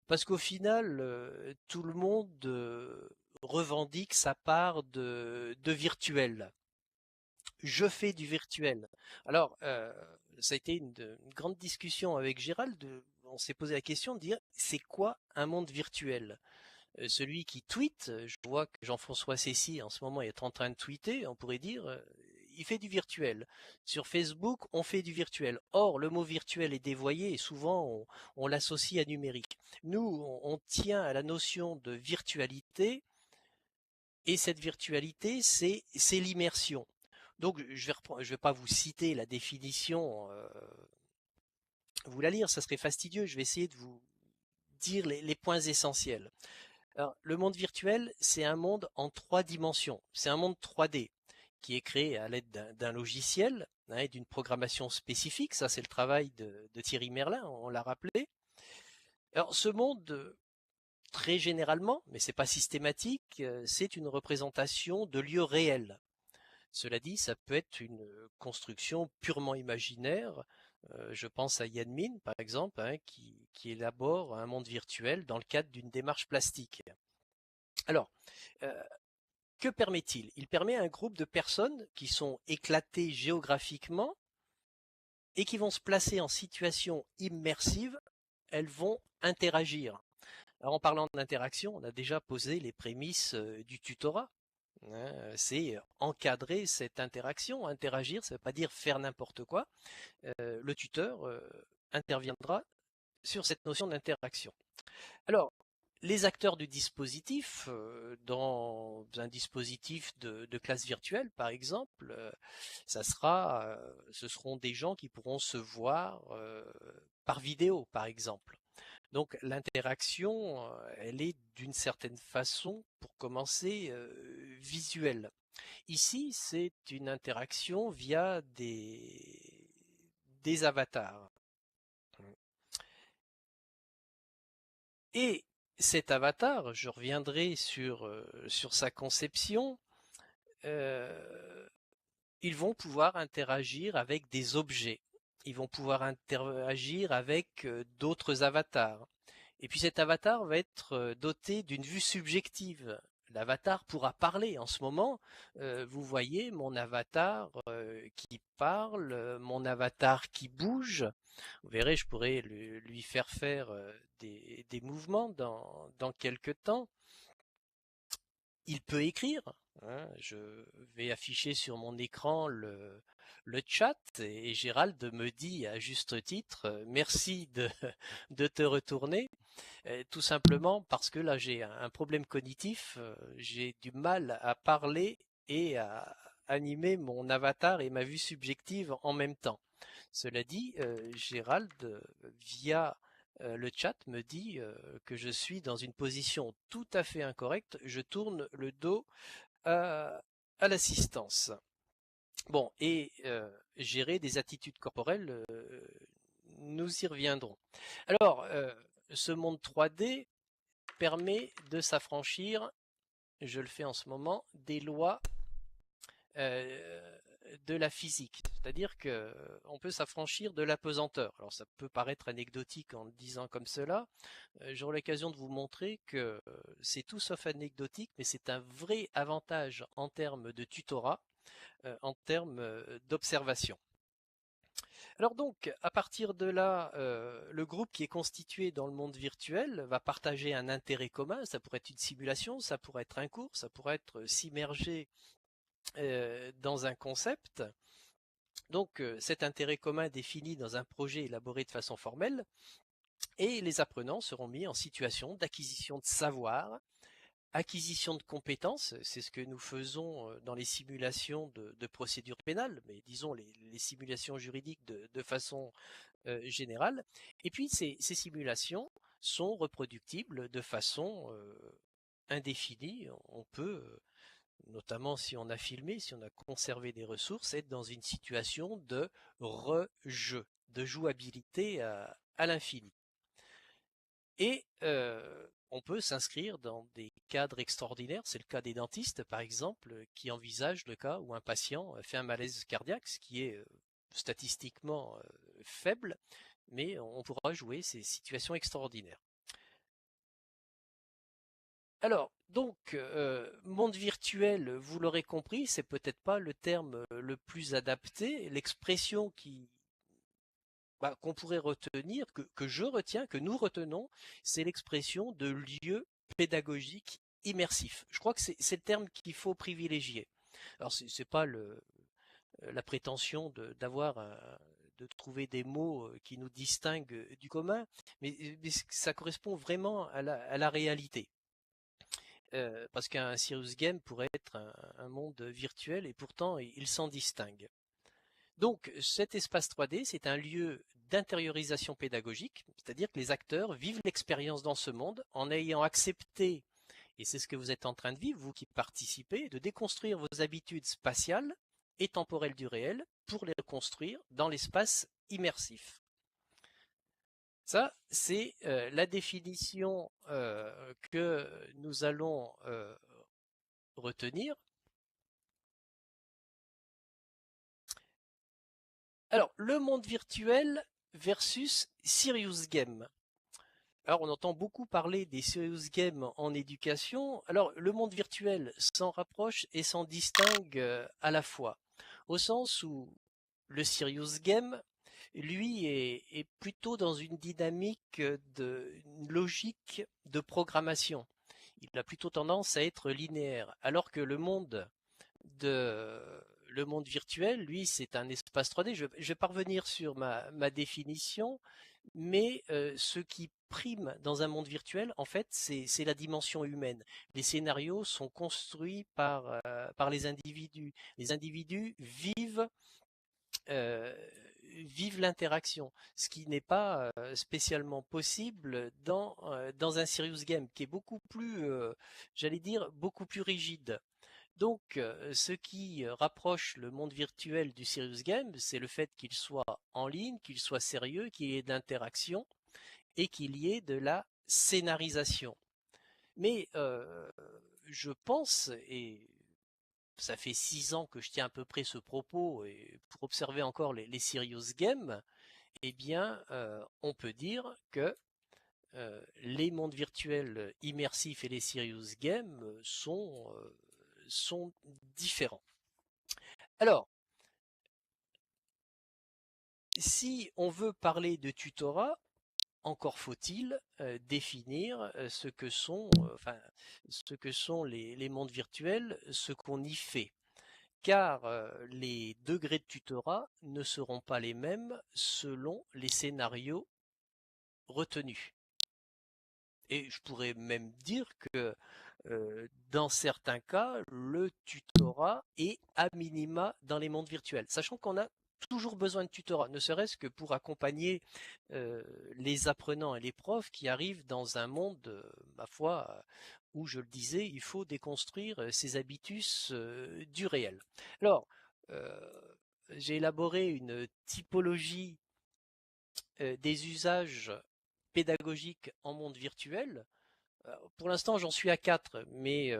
Parce qu'au final, tout le monde revendique sa part de virtuel. Je fais du virtuel. Alors, ça a été une grande discussion avec Gérald. On s'est posé la question de dire, c'est quoi un monde virtuel? Celui qui tweet, je vois que Jean-François Cessy en ce moment est en train de tweeter, on pourrait dire, il fait du virtuel. Sur Facebook, on fait du virtuel. Or, le mot virtuel est dévoyé et souvent on l'associe à numérique. Nous, on tient à la notion de virtualité et cette virtualité, c'est l'immersion. Donc, je vais pas vous citer la définition, vous la lire, ça serait fastidieux. Je vais essayer de vous dire les points essentiels. Alors, le monde virtuel, c'est un monde en 3 dimensions. C'est un monde 3D qui est créé à l'aide d'un logiciel et d'une programmation spécifique. Ça, c'est le travail de Thierry Merlin, on l'a rappelé. Alors, ce monde, très généralement, mais c'est pas systématique, c'est une représentation de lieux réels. Cela dit, ça peut être une construction purement imaginaire. Je pense à Yan Min, par exemple, qui élabore un monde virtuel dans le cadre d'une démarche plastique. Alors, que permet-il? Il permet à un groupe de personnes qui sont éclatées géographiquement et qui vont se placer en situation immersive. Elles vont interagir. Alors, en parlant d'interaction, on a déjà posé les prémices du tutorat. C'est encadrer cette interaction. Interagir, ça ne veut pas dire faire n'importe quoi. Le tuteur interviendra sur cette notion d'interaction. Alors, les acteurs du dispositif, dans un dispositif de classe virtuelle, par exemple, ce seront des gens qui pourront se voir par vidéo, par exemple. Donc l'interaction, elle est d'une certaine façon, pour commencer, visuelle. Ici, c'est une interaction via des avatars. Et cet avatar, je reviendrai sur sa conception, ils vont pouvoir interagir avec des objets. Ils vont pouvoir interagir avec d'autres avatars. Et puis cet avatar va être doté d'une vue subjective. L'avatar pourra parler. En ce moment, vous voyez mon avatar qui parle, mon avatar qui bouge. Vous verrez, je pourrais lui faire faire des mouvements dans quelques temps. Il peut écrire. Hein, je vais afficher sur mon écran le chat et Gérald me dit à juste titre merci de te retourner. Tout simplement parce que là j'ai un problème cognitif, j'ai du mal à parler et à animer mon avatar et ma vue subjective en même temps. Cela dit, Gérald, via le chat, me dit que je suis dans une position tout à fait incorrecte. Je tourne le dos à l'assistance. Bon, et gérer des attitudes corporelles, nous y reviendrons. Alors, ce monde 3D permet de s'affranchir, je le fais en ce moment, des lois de la physique. C'est-à-dire que on peut s'affranchir de l'apesanteur. Alors ça peut paraître anecdotique en le disant comme cela. J'aurai l'occasion de vous montrer que c'est tout sauf anecdotique, mais c'est un vrai avantage en termes de tutorat, en termes d'observation. Alors donc, à partir de là, le groupe qui est constitué dans le monde virtuel va partager un intérêt commun. Ça pourrait être une simulation, ça pourrait être un cours, ça pourrait être s'immerger dans un concept. Donc, cet intérêt commun défini dans un projet élaboré de façon formelle, et les apprenants seront mis en situation d'acquisition de savoir, acquisition de compétences, c'est ce que nous faisons dans les simulations de procédures pénales, mais disons les simulations juridiques de façon générale. Et puis ces simulations sont reproductibles de façon indéfinie. On peut, notamment si on a filmé, si on a conservé des ressources, être dans une situation de rejeu, de jouabilité à l'infini. Et on peut s'inscrire dans des cadres extraordinaires. C'est le cas des dentistes, par exemple, qui envisagent le cas où un patient fait un malaise cardiaque, ce qui est statistiquement faible, mais on pourra jouer ces situations extraordinaires. Alors, donc, monde virtuel, vous l'aurez compris, c'est peut-être pas le terme le plus adapté. L'expression qu'on pourrait retenir, que je retiens, que nous retenons, c'est l'expression de lieu pédagogique immersif. Je crois que c'est le terme qu'il faut privilégier. Alors c'est pas la prétention de trouver des mots qui nous distinguent du commun, mais ça correspond vraiment à la réalité. Parce qu'un serious game pourrait être un monde virtuel et pourtant il s'en distingue. Donc cet espace 3D, c'est un lieu d'intériorisation pédagogique, c'est-à-dire que les acteurs vivent l'expérience dans ce monde en ayant accepté, et c'est ce que vous êtes en train de vivre, vous qui participez, de déconstruire vos habitudes spatiales et temporelles du réel pour les reconstruire dans l'espace immersif. Ça, c'est la définition que nous allons retenir. Alors, le monde virtuel versus serious game. Alors, on entend beaucoup parler des serious games en éducation. Alors, le monde virtuel s'en rapproche et s'en distingue à la fois, au sens où le serious game, lui, est plutôt dans une dynamique une logique de programmation. Il a plutôt tendance à être linéaire, alors que le monde virtuel, lui, c'est un espace 3D. Je vais pas revenir sur ma définition, mais ce qui prime dans un monde virtuel, en fait, c'est la dimension humaine. Les scénarios sont construits par les individus. Les individus vivent l'interaction, ce qui n'est pas spécialement possible dans un serious game, qui est beaucoup plus, j'allais dire, beaucoup plus rigide. Donc, ce qui rapproche le monde virtuel du serious game, c'est le fait qu'il soit en ligne, qu'il soit sérieux, qu'il y ait de l'interaction et qu'il y ait de la scénarisation. Mais je pense, et ça fait 6 ans que je tiens à peu près ce propos, et pour observer encore les serious games, eh bien, on peut dire que les mondes virtuels immersifs et les serious games sont différents. Alors, si on veut parler de tutorat, encore faut-il définir ce que sont les mondes virtuels, ce qu'on y fait. Car les degrés de tutorat ne seront pas les mêmes selon les scénarios retenus. Et je pourrais même dire que dans certains cas, le tutorat est à minima dans les mondes virtuels, sachant qu'on a toujours besoin de tutorat, ne serait-ce que pour accompagner les apprenants et les profs qui arrivent dans un monde, ma foi, où, je le disais, il faut déconstruire ces habitus du réel. Alors, j'ai élaboré une typologie des usages pédagogiques en monde virtuel. Pour l'instant, j'en suis à 4, mais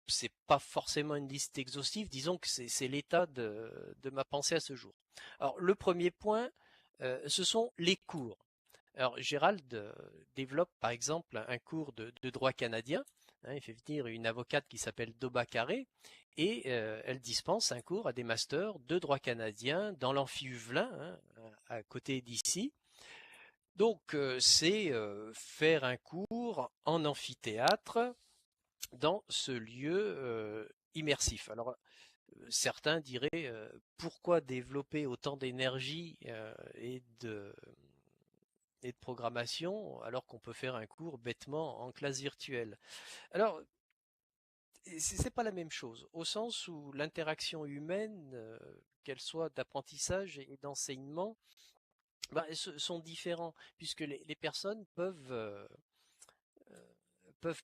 c'est pas forcément une liste exhaustive. Disons que c'est l'état de ma pensée à ce jour. Alors, le premier point, ce sont les cours. Alors, Gérald développe par exemple un cours de droit canadien. Il fait venir une avocate qui s'appelle Doba Carré et elle dispense un cours à des masters de droit canadien dans l'amphi Huvelin, à côté d'ici. Donc, c'est faire un cours en amphithéâtre dans ce lieu immersif. Alors, certains diraient pourquoi développer autant d'énergie et de programmation alors qu'on peut faire un cours bêtement en classe virtuelle. Alors, c'est pas la même chose, au sens où l'interaction humaine, qu'elle soit d'apprentissage et d'enseignement, sont différents, puisque les personnes peuvent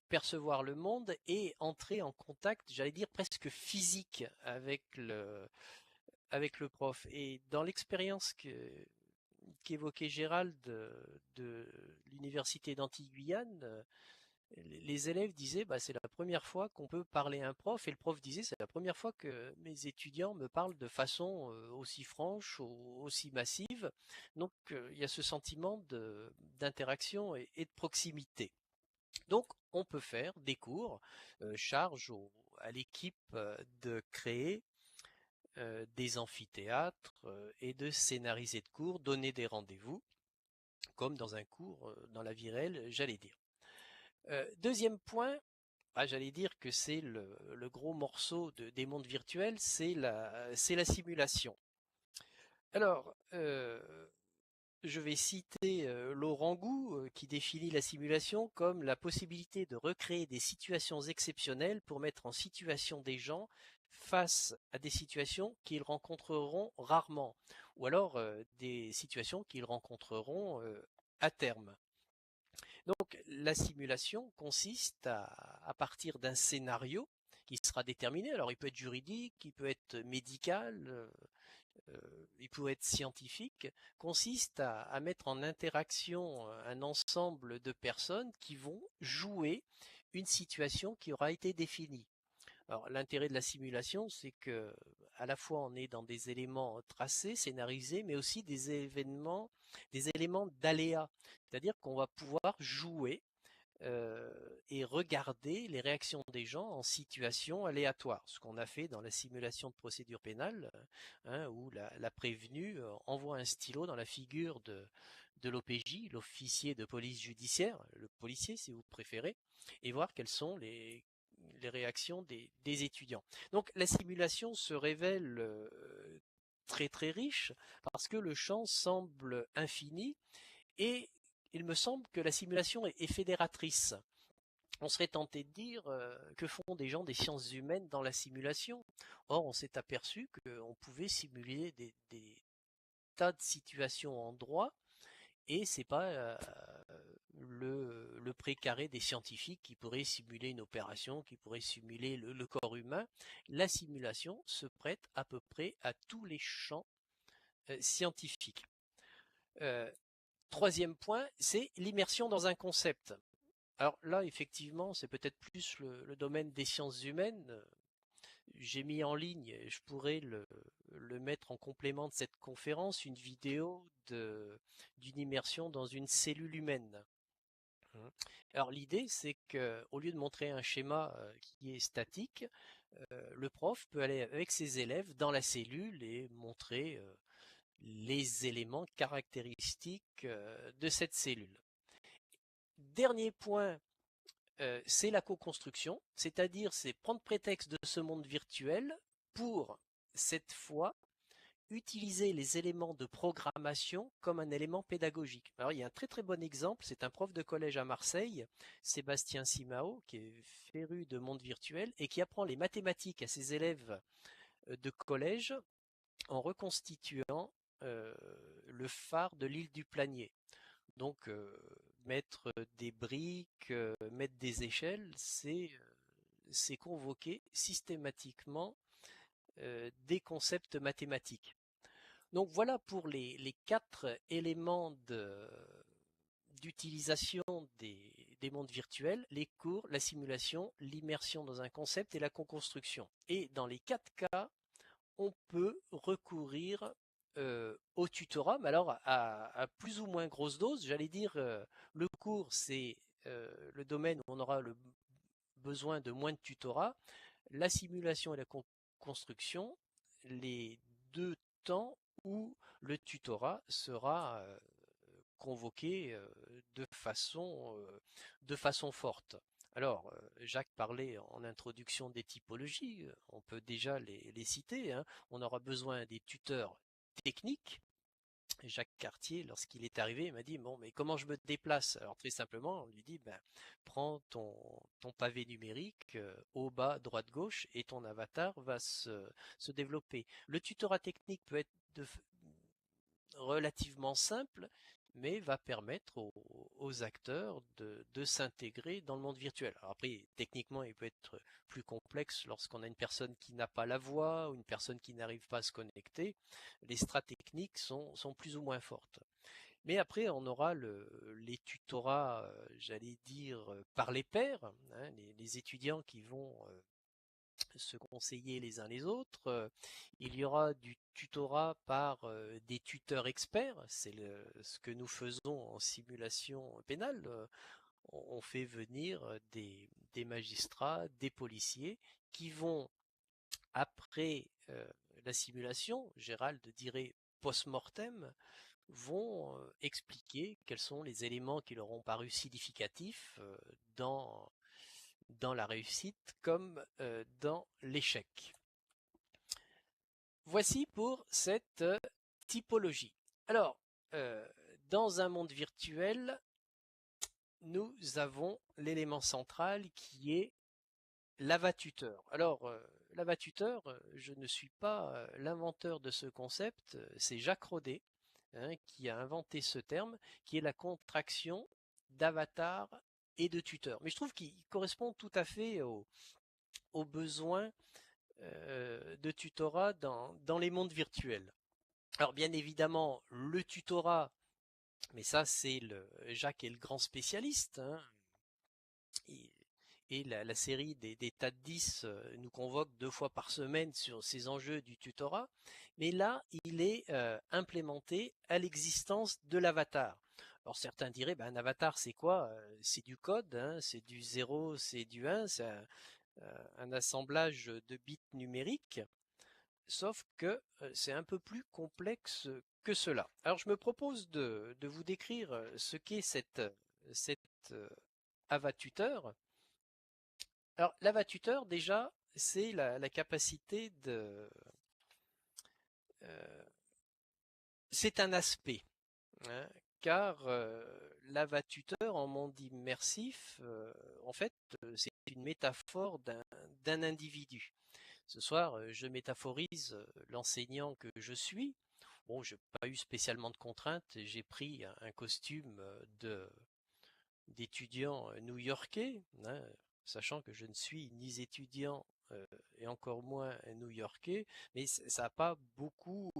percevoir le monde et entrer en contact, j'allais dire presque physique, avec le prof. Et dans l'expérience qu'évoquait Gérald de l'université d'Antilles-Guyane, les élèves disaient c'est la première fois qu'on peut parler à un prof, et le prof disait c'est la première fois que mes étudiants me parlent de façon aussi franche, aussi massive. Donc il y a ce sentiment d'interaction et de proximité. Donc on peut faire des cours, charge à l'équipe de créer des amphithéâtres et de scénariser de cours, donner des rendez-vous, comme dans un cours dans la vie réelle, j'allais dire. Deuxième point, j'allais dire que c'est le gros morceau des mondes virtuels, c'est la simulation. Alors, je vais citer Laurent Gou qui définit la simulation comme la possibilité de recréer des situations exceptionnelles pour mettre en situation des gens face à des situations qu'ils rencontreront rarement, ou alors des situations qu'ils rencontreront à terme. Donc la simulation consiste à partir d'un scénario qui sera déterminé. Alors il peut être juridique, il peut être médical, il peut être scientifique, consiste à mettre en interaction un ensemble de personnes qui vont jouer une situation qui aura été définie. Alors l'intérêt de la simulation, c'est que à la fois on est dans des éléments tracés, scénarisés, mais aussi des éléments d'aléa. C'est-à-dire qu'on va pouvoir jouer et regarder les réactions des gens en situation aléatoire, ce qu'on a fait dans la simulation de procédure pénale, où la prévenue envoie un stylo dans la figure de l'OPJ, l'officier de police judiciaire, le policier si vous préférez, et voir quelles sont les réactions des étudiants. Donc la simulation se révèle très très riche parce que le champ semble infini, et il me semble que la simulation est fédératrice. On serait tenté de dire que font des gens des sciences humaines dans la simulation. Or, on s'est aperçu qu'on pouvait simuler des tas de situations en droit, et c'est pas le précaré des scientifiques qui pourrait simuler une opération, qui pourrait simuler le corps humain. La simulation se prête à peu près à tous les champs scientifiques. Troisième point, c'est l'immersion dans un concept. Alors là, effectivement, c'est peut-être plus le domaine des sciences humaines. j'ai mis en ligne, je pourrais le mettre en complément de cette conférence, une vidéo d'une immersion dans une cellule humaine. Alors l'idée, c'est que au lieu de montrer un schéma qui est statique, le prof peut aller avec ses élèves dans la cellule et montrer les éléments caractéristiques de cette cellule. Dernier point, c'est la co-construction, c'est-à-dire c'est prendre prétexte de ce monde virtuel pour, cette fois, utiliser les éléments de programmation comme un élément pédagogique. Alors il y a un très très bon exemple, c'est un prof de collège à Marseille, Sébastien Simao, qui est féru de monde virtuel et qui apprend les mathématiques à ses élèves de collège en reconstituant le phare de l'île du Planier. Donc mettre des briques, mettre des échelles, c'est convoquer systématiquement des concepts mathématiques. Donc voilà pour les 4 éléments d'utilisation des mondes virtuels, les cours, la simulation, l'immersion dans un concept et la co-construction. Et dans les 4 cas, on peut recourir au tutorat, mais alors à plus ou moins grosse dose. J'allais dire, le cours, c'est le domaine où on aura le besoin de moins de tutorat. La simulation et la construction, les 2 temps où le tutorat sera convoqué de façon forte. Alors, Jacques parlait en introduction des typologies, on peut déjà les citer, hein. On aura besoin des tuteurs techniques. Jacques Cartier, lorsqu'il est arrivé, il m'a dit, bon, mais comment je me déplace? Alors très simplement, on lui dit, ben, prends ton pavé numérique, haut, bas, droite, gauche, et ton avatar va se développer. Le tutorat technique peut être relativement simple, mais va permettre aux acteurs de s'intégrer dans le monde virtuel. Alors après, techniquement, il peut être plus complexe lorsqu'on a une personne qui n'a pas la voix ou une personne qui n'arrive pas à se connecter. Les strates techniques sont plus ou moins fortes. Mais après, on aura les tutorats, j'allais dire, par les pairs, hein, les étudiants qui vont se conseiller les uns les autres. Il y aura du tutorat par des tuteurs experts, c'est ce que nous faisons en simulation pénale. On fait venir des magistrats, des policiers qui vont, après la simulation, Gérald dirait post-mortem, vont expliquer quels sont les éléments qui leur ont paru significatifs dans la réussite comme dans l'échec. Voici pour cette typologie. Alors, dans un monde virtuel, nous avons l'élément central qui est l'avatuteur. Alors, l'avatuteur, je ne suis pas l'inventeur de ce concept, c'est Jacques Rodet, hein, qui a inventé ce terme, qui est la contraction d'avatar et de tuteur. Mais je trouve qu'il correspond tout à fait aux besoins de tutorat dans les mondes virtuels. Alors bien évidemment, le tutorat, mais ça c'est Jacques est le grand spécialiste, hein, et la série des tas de 10 nous convoque 2 fois par semaine sur ces enjeux du tutorat, mais là il est implémenté à l'existence de l'avatar. Alors certains diraient, ben, un avatar c'est quoi? C'est du code, hein, c'est du 0, c'est du 1, c'est un assemblage de bits numériques, sauf que c'est un peu plus complexe que cela. Alors je me propose de vous décrire ce qu'est cet avatuteur. Alors l'avatuteur déjà, c'est la capacité de... c'est un aspect, hein, car l'avatuteur en monde immersif, en fait, c'est une métaphore d'un individu. Ce soir, je métaphorise l'enseignant que je suis. Bon, je n'ai pas eu spécialement de contraintes. J'ai pris un costume d'étudiant new-yorkais, hein, sachant que je ne suis ni étudiant et encore moins new-yorkais, mais ça n'a pas beaucoup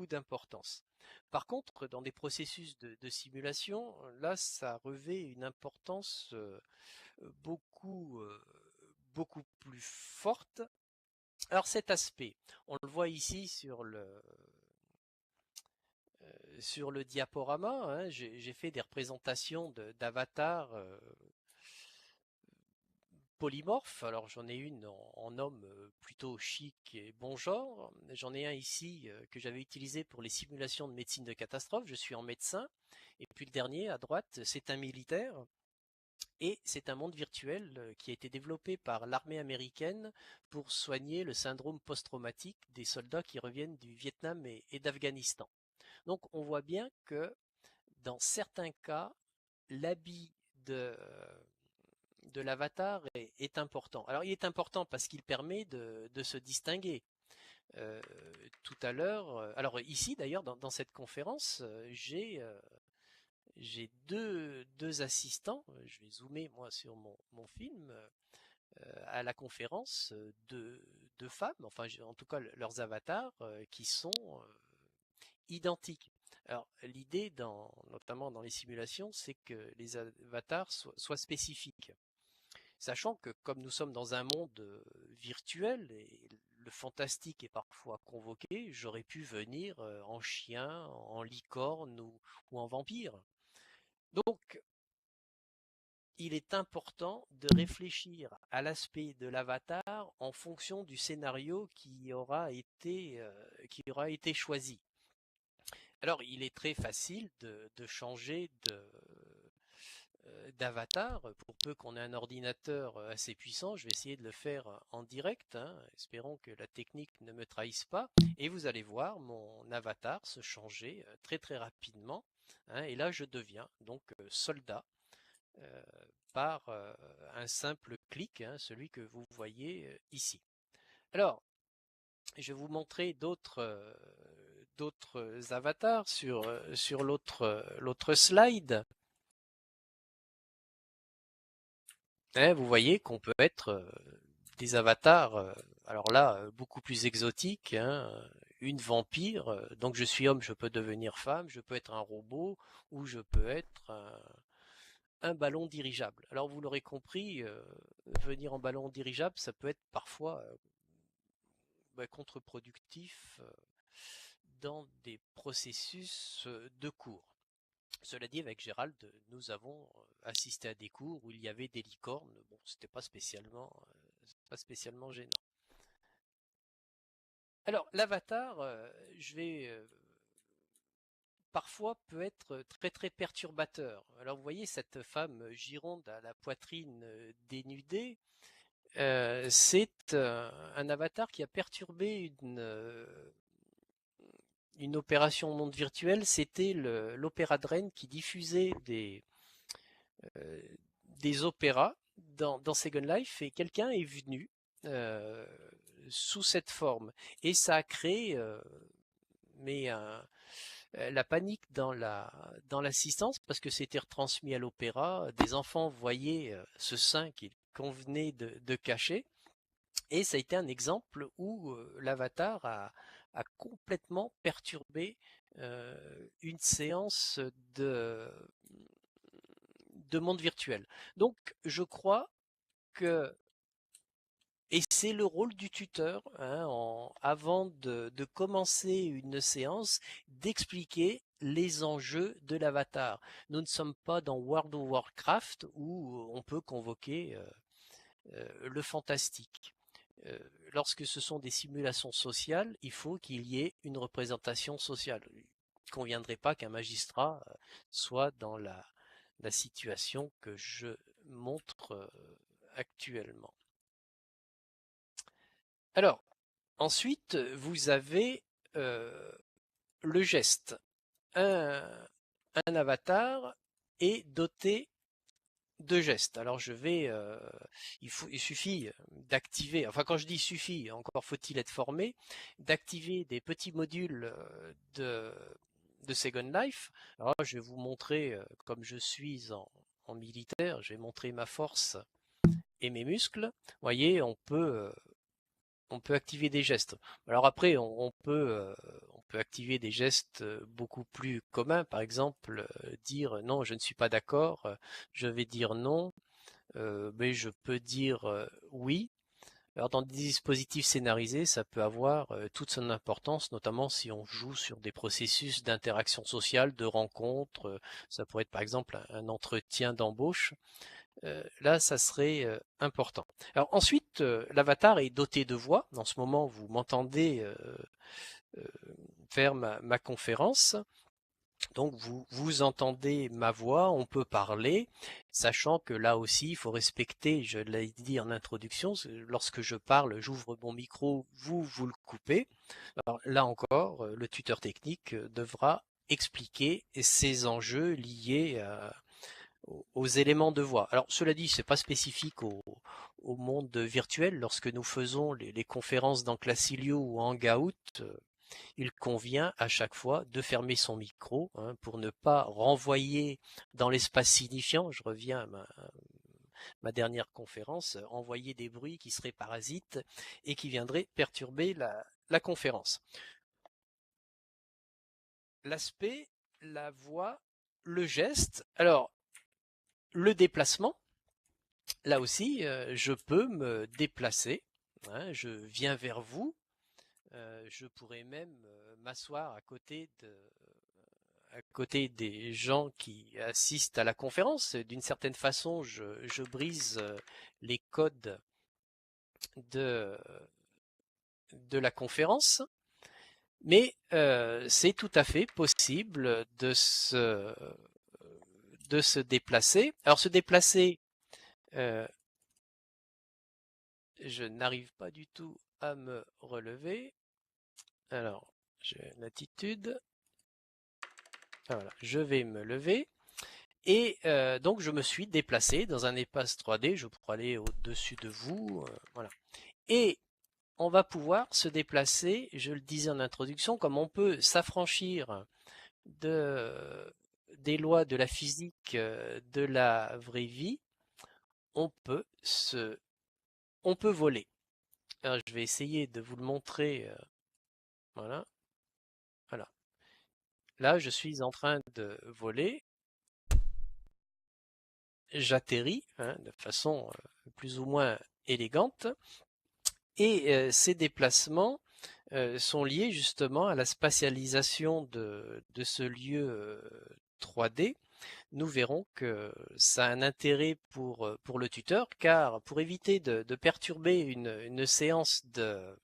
d'importance. Par contre, dans des processus de simulation, là, ça revêt une importance beaucoup plus forte, Alors cet aspect, on le voit ici sur le diaporama, hein. J'ai fait des représentations d'avatars polymorphes. Alors j'en ai une en homme plutôt chic et bon genre. J'en ai un ici que j'avais utilisé pour les simulations de médecine de catastrophe. Je suis en médecin. Et puis le dernier à droite, c'est un militaire. Et c'est un monde virtuel qui a été développé par l'armée américaine pour soigner le syndrome post-traumatique des soldats qui reviennent du Vietnam et d'Afghanistan. Donc on voit bien que dans certains cas, l'habit de l'avatar est important. Alors il est important parce qu'il permet de se distinguer. Euh, Tout à l'heure, alors ici d'ailleurs dans cette conférence, j'ai deux assistants, je vais zoomer moi sur mon film, à la conférence, deux femmes, enfin en tout cas leurs avatars, qui sont identiques. Alors l'idée, notamment dans les simulations, c'est que les avatars soient spécifiques. Sachant que comme nous sommes dans un monde virtuel et le fantastique est parfois convoqué, j'aurais pu venir en chien, en licorne ou en vampire. Donc il est important de réfléchir à l'aspect de l'avatar en fonction du scénario qui aura été choisi. Alors, il est très facile de changer d'avatar, pour peu qu'on ait un ordinateur assez puissant. Je vais essayer de le faire en direct, hein. Espérons que la technique ne me trahisse pas. Et vous allez voir mon avatar se changer très très rapidement, hein. Et là, je deviens donc soldat. Euh, par un simple clic, hein, celui que vous voyez ici. Alors, je vais vous montrer d'autres avatars sur l'autre slide. Hein, vous voyez qu'on peut être des avatars, alors là, beaucoup plus exotiques, hein, une vampire, donc je suis homme, je peux devenir femme, je peux être un robot, ou je peux être un ballon dirigeable. Alors vous l'aurez compris, venir en ballon dirigeable, ça peut être parfois contre-productif dans des processus de cours. Cela dit, avec Gérald, nous avons assisté à des cours où il y avait des licornes. Bon, c'était pas spécialement gênant. Alors, l'avatar, je vais parfois peut être très très perturbateur. Alors vous voyez cette femme gironde à la poitrine dénudée, c'est un avatar qui a perturbé une opération monde virtuel. C'était l'Opéra de Rennes qui diffusait euh, des opéras dans Second Life, et quelqu'un est venu euh, sous cette forme. Et ça a créé la panique dans l'assistance, parce que c'était retransmis à l'opéra. Des enfants voyaient ce sein qu'il convenait de cacher. Et ça a été un exemple où l'avatar a complètement perturbé une séance de monde virtuel. Donc je crois que, et c'est le rôle du tuteur, hein, avant de commencer une séance, d'expliquer les enjeux de l'avatar. Nous ne sommes pas dans World of Warcraft où on peut convoquer le fantastique. Lorsque ce sont des simulations sociales, il faut qu'il y ait une représentation sociale. Il ne conviendrait pas qu'un magistrat soit dans la situation que je montre actuellement. Alors, ensuite, vous avez le geste. Un avatar est doté de gestes. Alors il suffit d'activer, enfin quand je dis suffit, encore faut-il être formé, d'activer des petits modules de Second Life. Alors je vais vous montrer, comme je suis en militaire, je vais montrer ma force et mes muscles. Vous voyez, on peut activer des gestes. Alors après, on peut activer des gestes beaucoup plus communs. Par exemple, dire non, je ne suis pas d'accord, je vais dire non, mais je peux dire oui. Alors dans des dispositifs scénarisés, ça peut avoir toute son importance, notamment si on joue sur des processus d'interaction sociale, de rencontres. Ça pourrait être par exemple un entretien d'embauche. Là, ça serait important. Alors ensuite, l'avatar est doté de voix. En ce moment, vous m'entendez faire ma conférence. Donc vous entendez ma voix, on peut parler, sachant que là aussi il faut respecter, je l'ai dit en introduction, lorsque je parle, j'ouvre mon micro, vous le coupez. Alors là encore, le tuteur technique devra expliquer ces enjeux liés aux éléments de voix. Alors cela dit, c'est pas spécifique au monde virtuel. Lorsque nous faisons les conférences dans Classilio ou Hangout, il convient à chaque fois de fermer son micro pour ne pas renvoyer dans l'espace signifiant, je reviens à ma dernière conférence, envoyer des bruits qui seraient parasites et qui viendraient perturber la conférence. L'aspect, la voix, le geste. Alors, le déplacement, là aussi, je peux me déplacer. Je viens vers vous. Je pourrais même m'asseoir à côté des gens qui assistent à la conférence. D'une certaine façon, je brise les codes de la conférence, mais c'est tout à fait possible de se déplacer. Alors se déplacer, je n'arrive pas du tout à me relever. Alors, j'ai l'attitude. Voilà, je vais me lever. Et donc je me suis déplacé dans un espace 3D, je pourrais aller au-dessus de vous, voilà. Et on va pouvoir se déplacer, je le disais en introduction, comme on peut s'affranchir des lois de la physique de la vraie vie, on peut voler. Alors je vais essayer de vous le montrer, voilà. Voilà. Là, je suis en train de voler. J'atterris de façon plus ou moins élégante et ces déplacements sont liés justement à la spatialisation de ce lieu 3D. Nous verrons que ça a un intérêt pour le tuteur, car pour éviter de perturber une séance de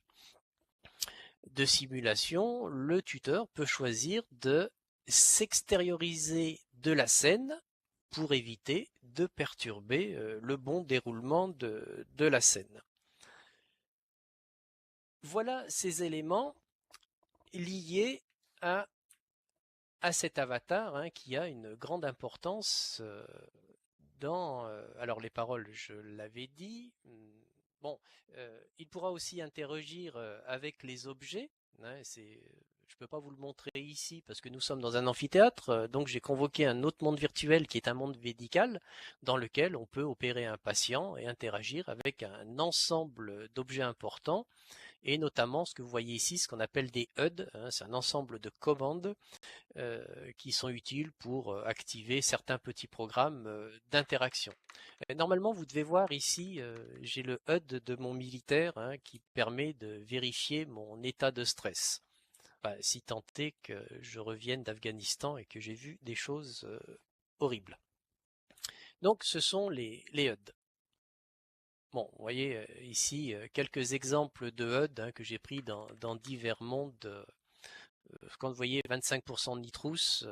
simulation, le tuteur peut choisir de s'extérioriser de la scène pour éviter de perturber le bon déroulement de la scène. Voilà ces éléments liés à cet avatar qui a une grande importance dans... alors les paroles, je l'avais dit. Bon, il pourra aussi interagir avec les objets. Je ne peux pas vous le montrer ici parce que nous sommes dans un amphithéâtre, donc j'ai convoqué un autre monde virtuel qui est un monde médical dans lequel on peut opérer un patient et interagir avec un ensemble d'objets importants et notamment ce que vous voyez ici, ce qu'on appelle des HUD, c'est un ensemble de commandes qui sont utiles pour activer certains petits programmes d'interaction. Normalement, vous devez voir ici, j'ai le HUD de mon militaire qui permet de vérifier mon état de stress. Enfin, si tant est que je revienne d'Afghanistan et que j'ai vu des choses horribles. Donc, ce sont les HUD. Bon, vous voyez ici quelques exemples de HUD que j'ai pris dans divers mondes. Quand vous voyez 25% de nitrous,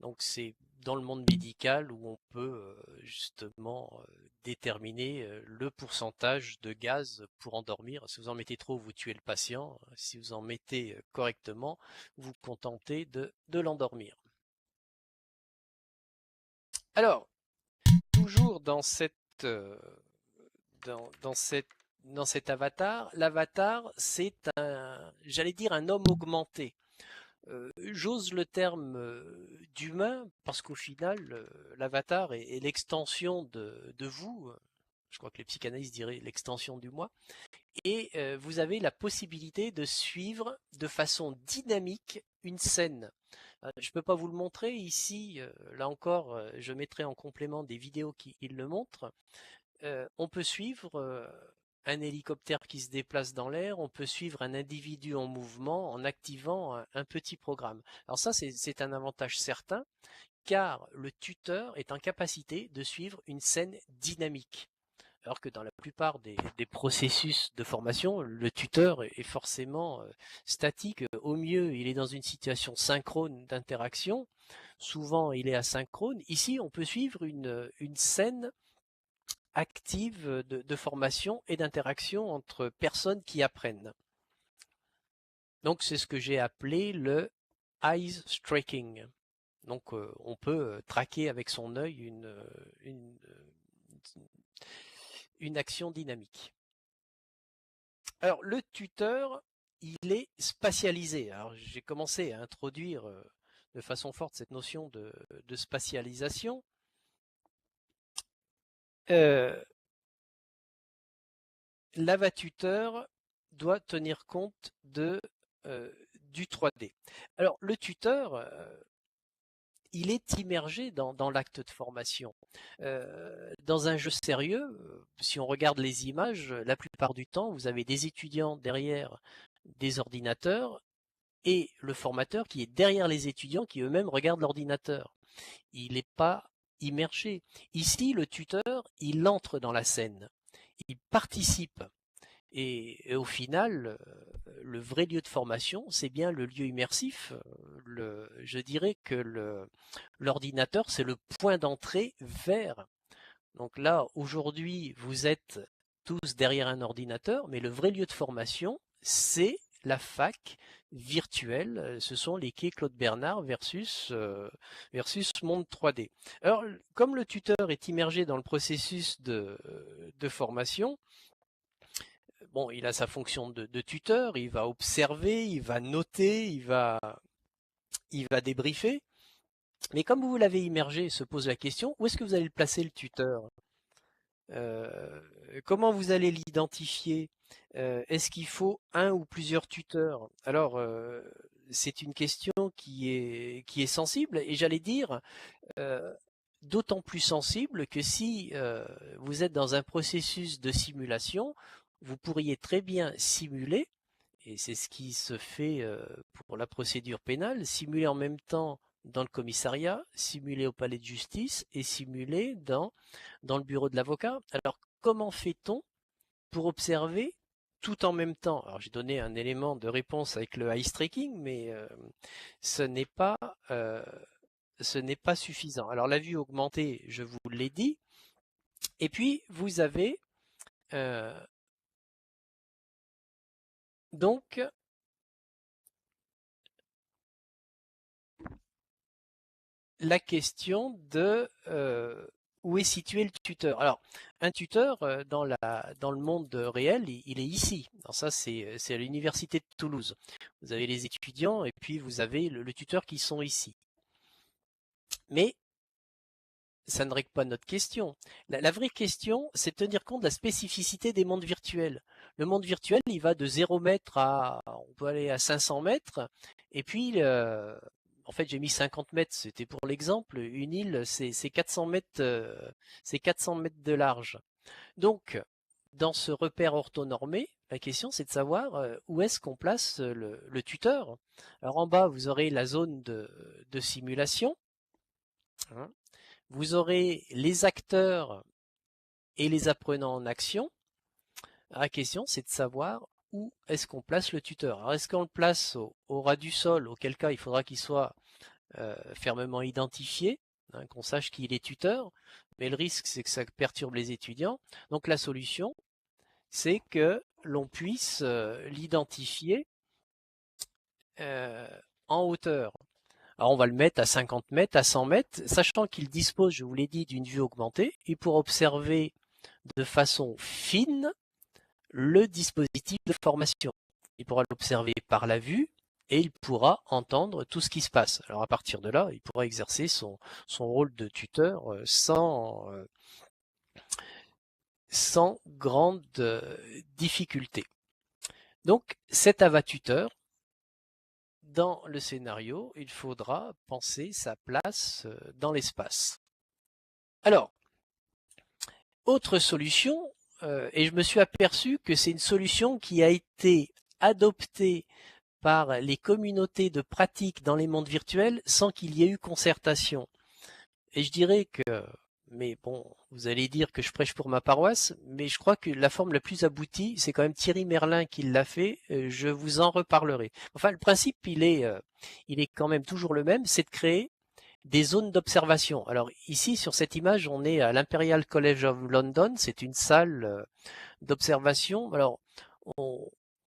donc c'est dans le monde médical où on peut justement déterminer le pourcentage de gaz pour endormir. Si vous en mettez trop, vous tuez le patient. Si vous en mettez correctement, vous vous contentez de l'endormir. Alors, toujours dans cet avatar, l'avatar c'est j'allais dire un homme augmenté. J'ose le terme d'humain parce qu'au final, l'avatar est l'extension de vous. Je crois que les psychanalystes diraient l'extension du moi. Et vous avez la possibilité de suivre de façon dynamique une scène. Je ne peux pas vous le montrer ici. Là encore, je mettrai en complément des vidéos qui le montrent. On peut suivre un hélicoptère qui se déplace dans l'air, on peut suivre un individu en mouvement en activant un petit programme. Alors ça, c'est un avantage certain, car le tuteur est en capacité de suivre une scène dynamique. Alors que dans la plupart des processus de formation, le tuteur est forcément statique. Au mieux, il est dans une situation synchrone d'interaction. Souvent, il est asynchrone. Ici, on peut suivre une scène active de formation et d'interaction entre personnes qui apprennent. Donc, c'est ce que j'ai appelé le eyes tracking. Donc, on peut traquer avec son œil une action dynamique. Alors, le tuteur, il est spatialisé. Alors, j'ai commencé à introduire de façon forte cette notion de spatialisation. L'avatuteur doit tenir compte du 3D. Alors, le tuteur, il est immergé dans l'acte de formation. Dans un jeu sérieux, si on regarde les images, la plupart du temps, vous avez des étudiants derrière des ordinateurs et le formateur qui est derrière les étudiants qui eux-mêmes regardent l'ordinateur. Il n'est pas immergé. Ici, le tuteur, il entre dans la scène, il participe. Et au final, le vrai lieu de formation, c'est bien le lieu immersif. Je dirais que l'ordinateur, c'est le point d'entrée vers. Donc là, aujourd'hui, vous êtes tous derrière un ordinateur, mais le vrai lieu de formation, c'est la fac virtuelle. Ce sont les quais Claude Bernard versus Monde 3D. Alors, comme le tuteur est immergé dans le processus de formation, bon, il a sa fonction de tuteur, il va observer, il va noter, il va débriefer. Mais comme vous l'avez immergé, se pose la question, où est-ce que vous allez le placer, le tuteur? Comment vous allez l'identifier? Est-ce qu'il faut un ou plusieurs tuteurs? Alors, c'est une question qui est sensible, et j'allais dire, d'autant plus sensible que si vous êtes dans un processus de simulation, vous pourriez très bien simuler, et c'est ce qui se fait pour la procédure pénale, simuler en même temps dans le commissariat, simuler au palais de justice et simuler dans le bureau de l'avocat. Alors, comment fait-on pour observer tout en même temps? Alors, j'ai donné un élément de réponse avec le eye tracking, mais ce n'est pas suffisant. Alors, la vue augmentée, je vous l'ai dit. Et puis, vous avez donc la question de où est situé le tuteur. Alors, un tuteur dans le monde réel, il est ici. Alors ça, c'est à l'université de Toulouse. Vous avez les étudiants et puis vous avez le tuteur qui sont ici. Mais ça ne règle pas notre question. La vraie question, c'est de tenir compte de la spécificité des mondes virtuels. Le monde virtuel, il va de 0 mètre on peut aller à 500 mètres. Et puis, en fait, j'ai mis 50 mètres, c'était pour l'exemple. Une île, c'est 400 mètres, c'est 400 mètres de large. Donc, dans ce repère orthonormé, la question, c'est de savoir où est-ce qu'on place le tuteur. Alors, en bas, vous aurez la zone de simulation. Hein. Vous aurez les acteurs et les apprenants en action. La question, c'est de savoir où est-ce qu'on place le tuteur. Alors, est-ce qu'on le place au ras du sol, auquel cas il faudra qu'il soit fermement identifié, hein, qu'on sache qu'il est tuteur, mais le risque, c'est que ça perturbe les étudiants. Donc la solution, c'est que l'on puisse l'identifier en hauteur. Alors on va le mettre à 50 mètres, à 100 mètres, sachant qu'il dispose, je vous l'ai dit, d'une vue augmentée, et pour observer de façon fine le dispositif de formation. Il pourra l'observer par la vue et il pourra entendre tout ce qui se passe. Alors à partir de là, il pourra exercer son rôle de tuteur sans grande difficulté. Donc cet avatuteur, dans le scénario, il faudra penser sa place dans l'espace. Alors, autre solution, et je me suis aperçu que c'est une solution qui a été adoptée par les communautés de pratique dans les mondes virtuels sans qu'il y ait eu concertation. Et je dirais que, mais bon, vous allez dire que je prêche pour ma paroisse, mais je crois que la forme la plus aboutie, c'est quand même Thierry Merlin qui l'a fait. Je vous en reparlerai. Enfin, le principe, il est quand même toujours le même, c'est de créer des zones d'observation. Alors ici, sur cette image, on est à l'Imperial College of London. C'est une salle d'observation. Alors,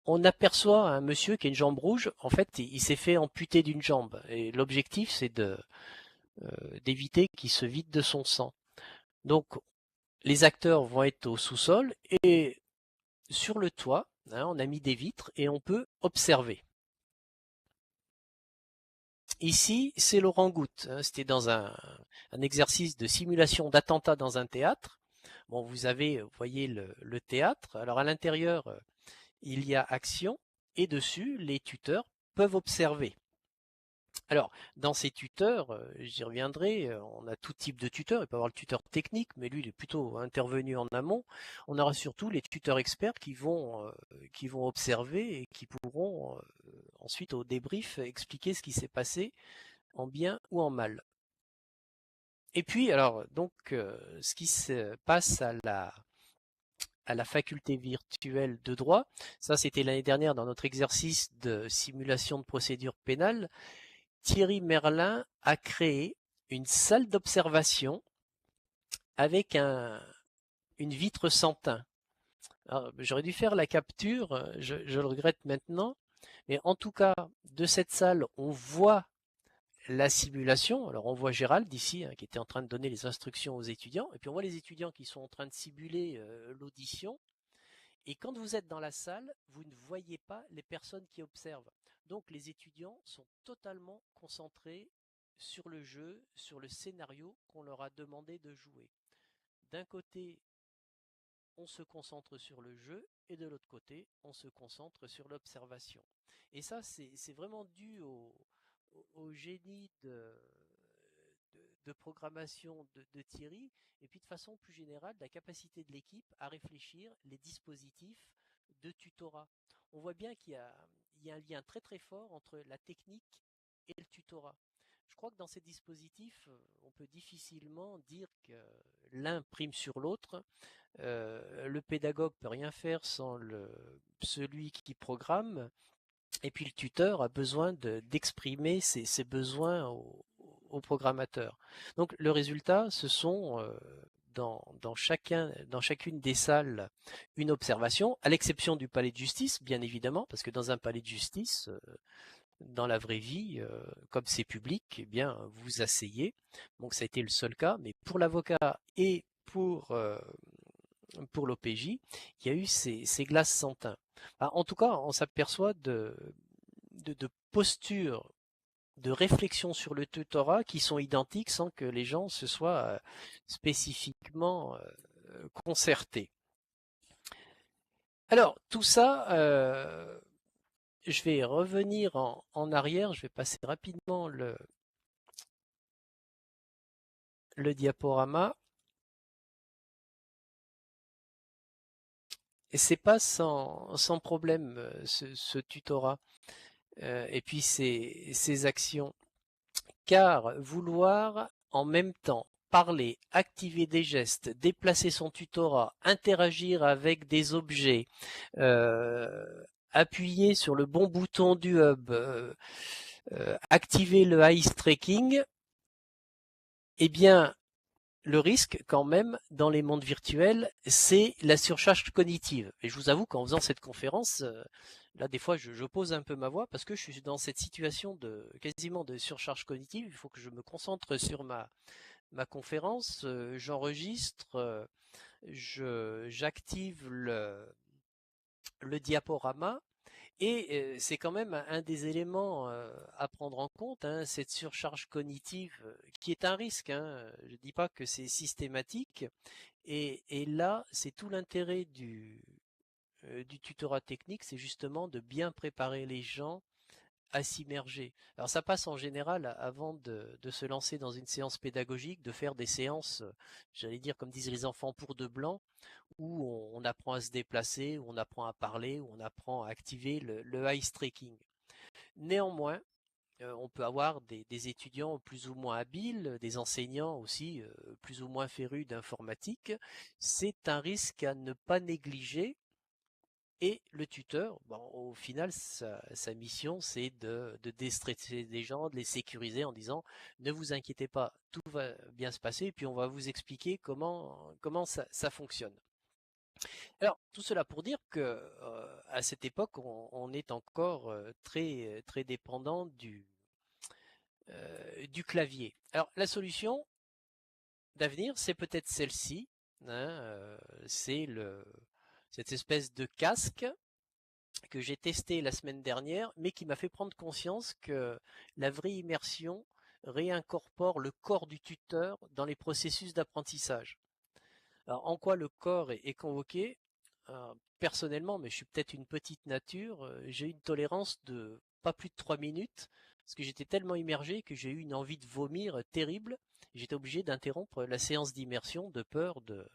on aperçoit un monsieur qui a une jambe rouge. En fait, il s'est fait amputer d'une jambe. Et l'objectif, c'est d'éviter qu'il se vide de son sang. Donc, les acteurs vont être au sous-sol et sur le toit, on a mis des vitres et on peut observer. Ici, c'est Laurent Goutte. C'était dans un exercice de simulation d'attentat dans un théâtre. Bon, vous voyez le théâtre. Alors à l'intérieur, il y a action et dessus, les tuteurs peuvent observer. Alors, dans ces tuteurs, j'y reviendrai, on a tout type de tuteurs. Il peut y avoir le tuteur technique, mais lui, il est plutôt intervenu en amont. On aura surtout les tuteurs experts qui vont observer et qui pourront ensuite, au débrief, expliquer ce qui s'est passé en bien ou en mal. Et puis, alors, donc, ce qui se passe à la faculté virtuelle de droit, ça c'était l'année dernière dans notre exercice de simulation de procédure pénale, Thierry Merlin a créé une salle d'observation avec une vitre sans teint. J'aurais dû faire la capture, je le regrette maintenant, mais en tout cas, de cette salle, on voit la simulation. Alors on voit Gérald ici qui était en train de donner les instructions aux étudiants, et puis on voit les étudiants qui sont en train de simuler l'audition. Et quand vous êtes dans la salle, vous ne voyez pas les personnes qui observent. Donc les étudiants sont totalement concentrés sur le jeu, sur le scénario qu'on leur a demandé de jouer. D'un côté, on se concentre sur le jeu et de l'autre côté, on se concentre sur l'observation. Et ça, c'est vraiment dû au génie de programmation de Thierry, et puis de façon plus générale, la capacité de l'équipe à réfléchir les dispositifs de tutorat. On voit bien qu'il y a un lien très très fort entre la technique et le tutorat. Je crois que dans ces dispositifs, on peut difficilement dire que l'un prime sur l'autre. Le pédagogue peut rien faire sans celui qui programme. Et puis le tuteur a besoin d'exprimer ses besoins au programmateur. Donc le résultat, ce sont dans chacune des salles une observation, à l'exception du palais de justice, bien évidemment, parce que dans un palais de justice, dans la vraie vie, comme c'est public, eh bien vous asseyez. Donc ça a été le seul cas, mais pour l'avocat et pour l'OPJ, il y a eu ces glaces sans teint. En tout cas, on s'aperçoit de postures de réflexion sur le tutorat qui sont identiques sans que les gens se soient spécifiquement concertés. Alors, tout ça, je vais revenir en arrière, je vais passer rapidement le diaporama. Et c'est pas sans problème ce tutorat et puis ces actions. Car vouloir en même temps parler, activer des gestes, déplacer son tutorat, interagir avec des objets, appuyer sur le bon bouton du hub, activer le eye tracking, eh bien, le risque quand même dans les mondes virtuels, c'est la surcharge cognitive. Et je vous avoue qu'en faisant cette conférence, là des fois je pose un peu ma voix parce que je suis dans cette situation quasiment de surcharge cognitive. Il faut que je me concentre sur ma conférence, j'enregistre, j'active le diaporama. Et c'est quand même un des éléments à prendre en compte, cette surcharge cognitive qui est un risque. Je ne dis pas que c'est systématique. Et là, c'est tout l'intérêt du tutorat technique, c'est justement de bien préparer les gens à s'immerger. Alors ça passe en général avant de se lancer dans une séance pédagogique, de faire des séances, j'allais dire comme disent les enfants pour de blanc, où on apprend à se déplacer, où on apprend à parler, où on apprend à activer le ice tracking. Néanmoins, on peut avoir des étudiants plus ou moins habiles, des enseignants aussi plus ou moins férus d'informatique. C'est un risque à ne pas négliger. Et le tuteur, bon, au final, sa mission, c'est de déstresser les gens, de les sécuriser en disant ne vous inquiétez pas, tout va bien se passer, et puis on va vous expliquer comment ça fonctionne. Alors, tout cela pour dire que à cette époque, on est encore très dépendant du clavier. Alors, la solution d'avenir, c'est peut-être celle-ci, hein, c'est cette espèce de casque que j'ai testé la semaine dernière, mais qui m'a fait prendre conscience que la vraie immersion réincorpore le corps du tuteur dans les processus d'apprentissage. Alors, en quoi le corps est convoqué? Personnellement, mais je suis peut-être une petite nature, j'ai eu une tolérance de pas plus de 3 minutes, parce que j'étais tellement immergé que j'ai eu une envie de vomir terrible. J'étais obligé d'interrompre la séance d'immersion de peur de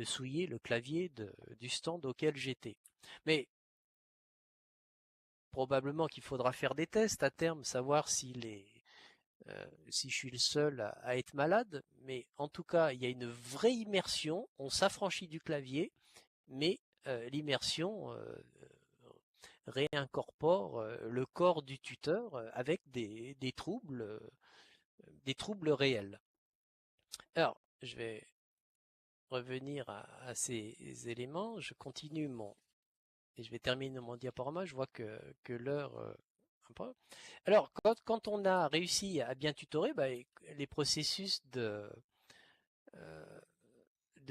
souiller le clavier du stand auquel j'étais. Mais probablement qu'il faudra faire des tests à terme, savoir si je suis le seul à être malade, mais en tout cas, il y a une vraie immersion, on s'affranchit du clavier, mais l'immersion réincorpore le corps du tuteur avec des troubles réels. Alors, je vais revenir à ces éléments, je continue et je vais terminer mon diaporama, je vois que l'heure alors, quand on a réussi à bien tutorer, les processus de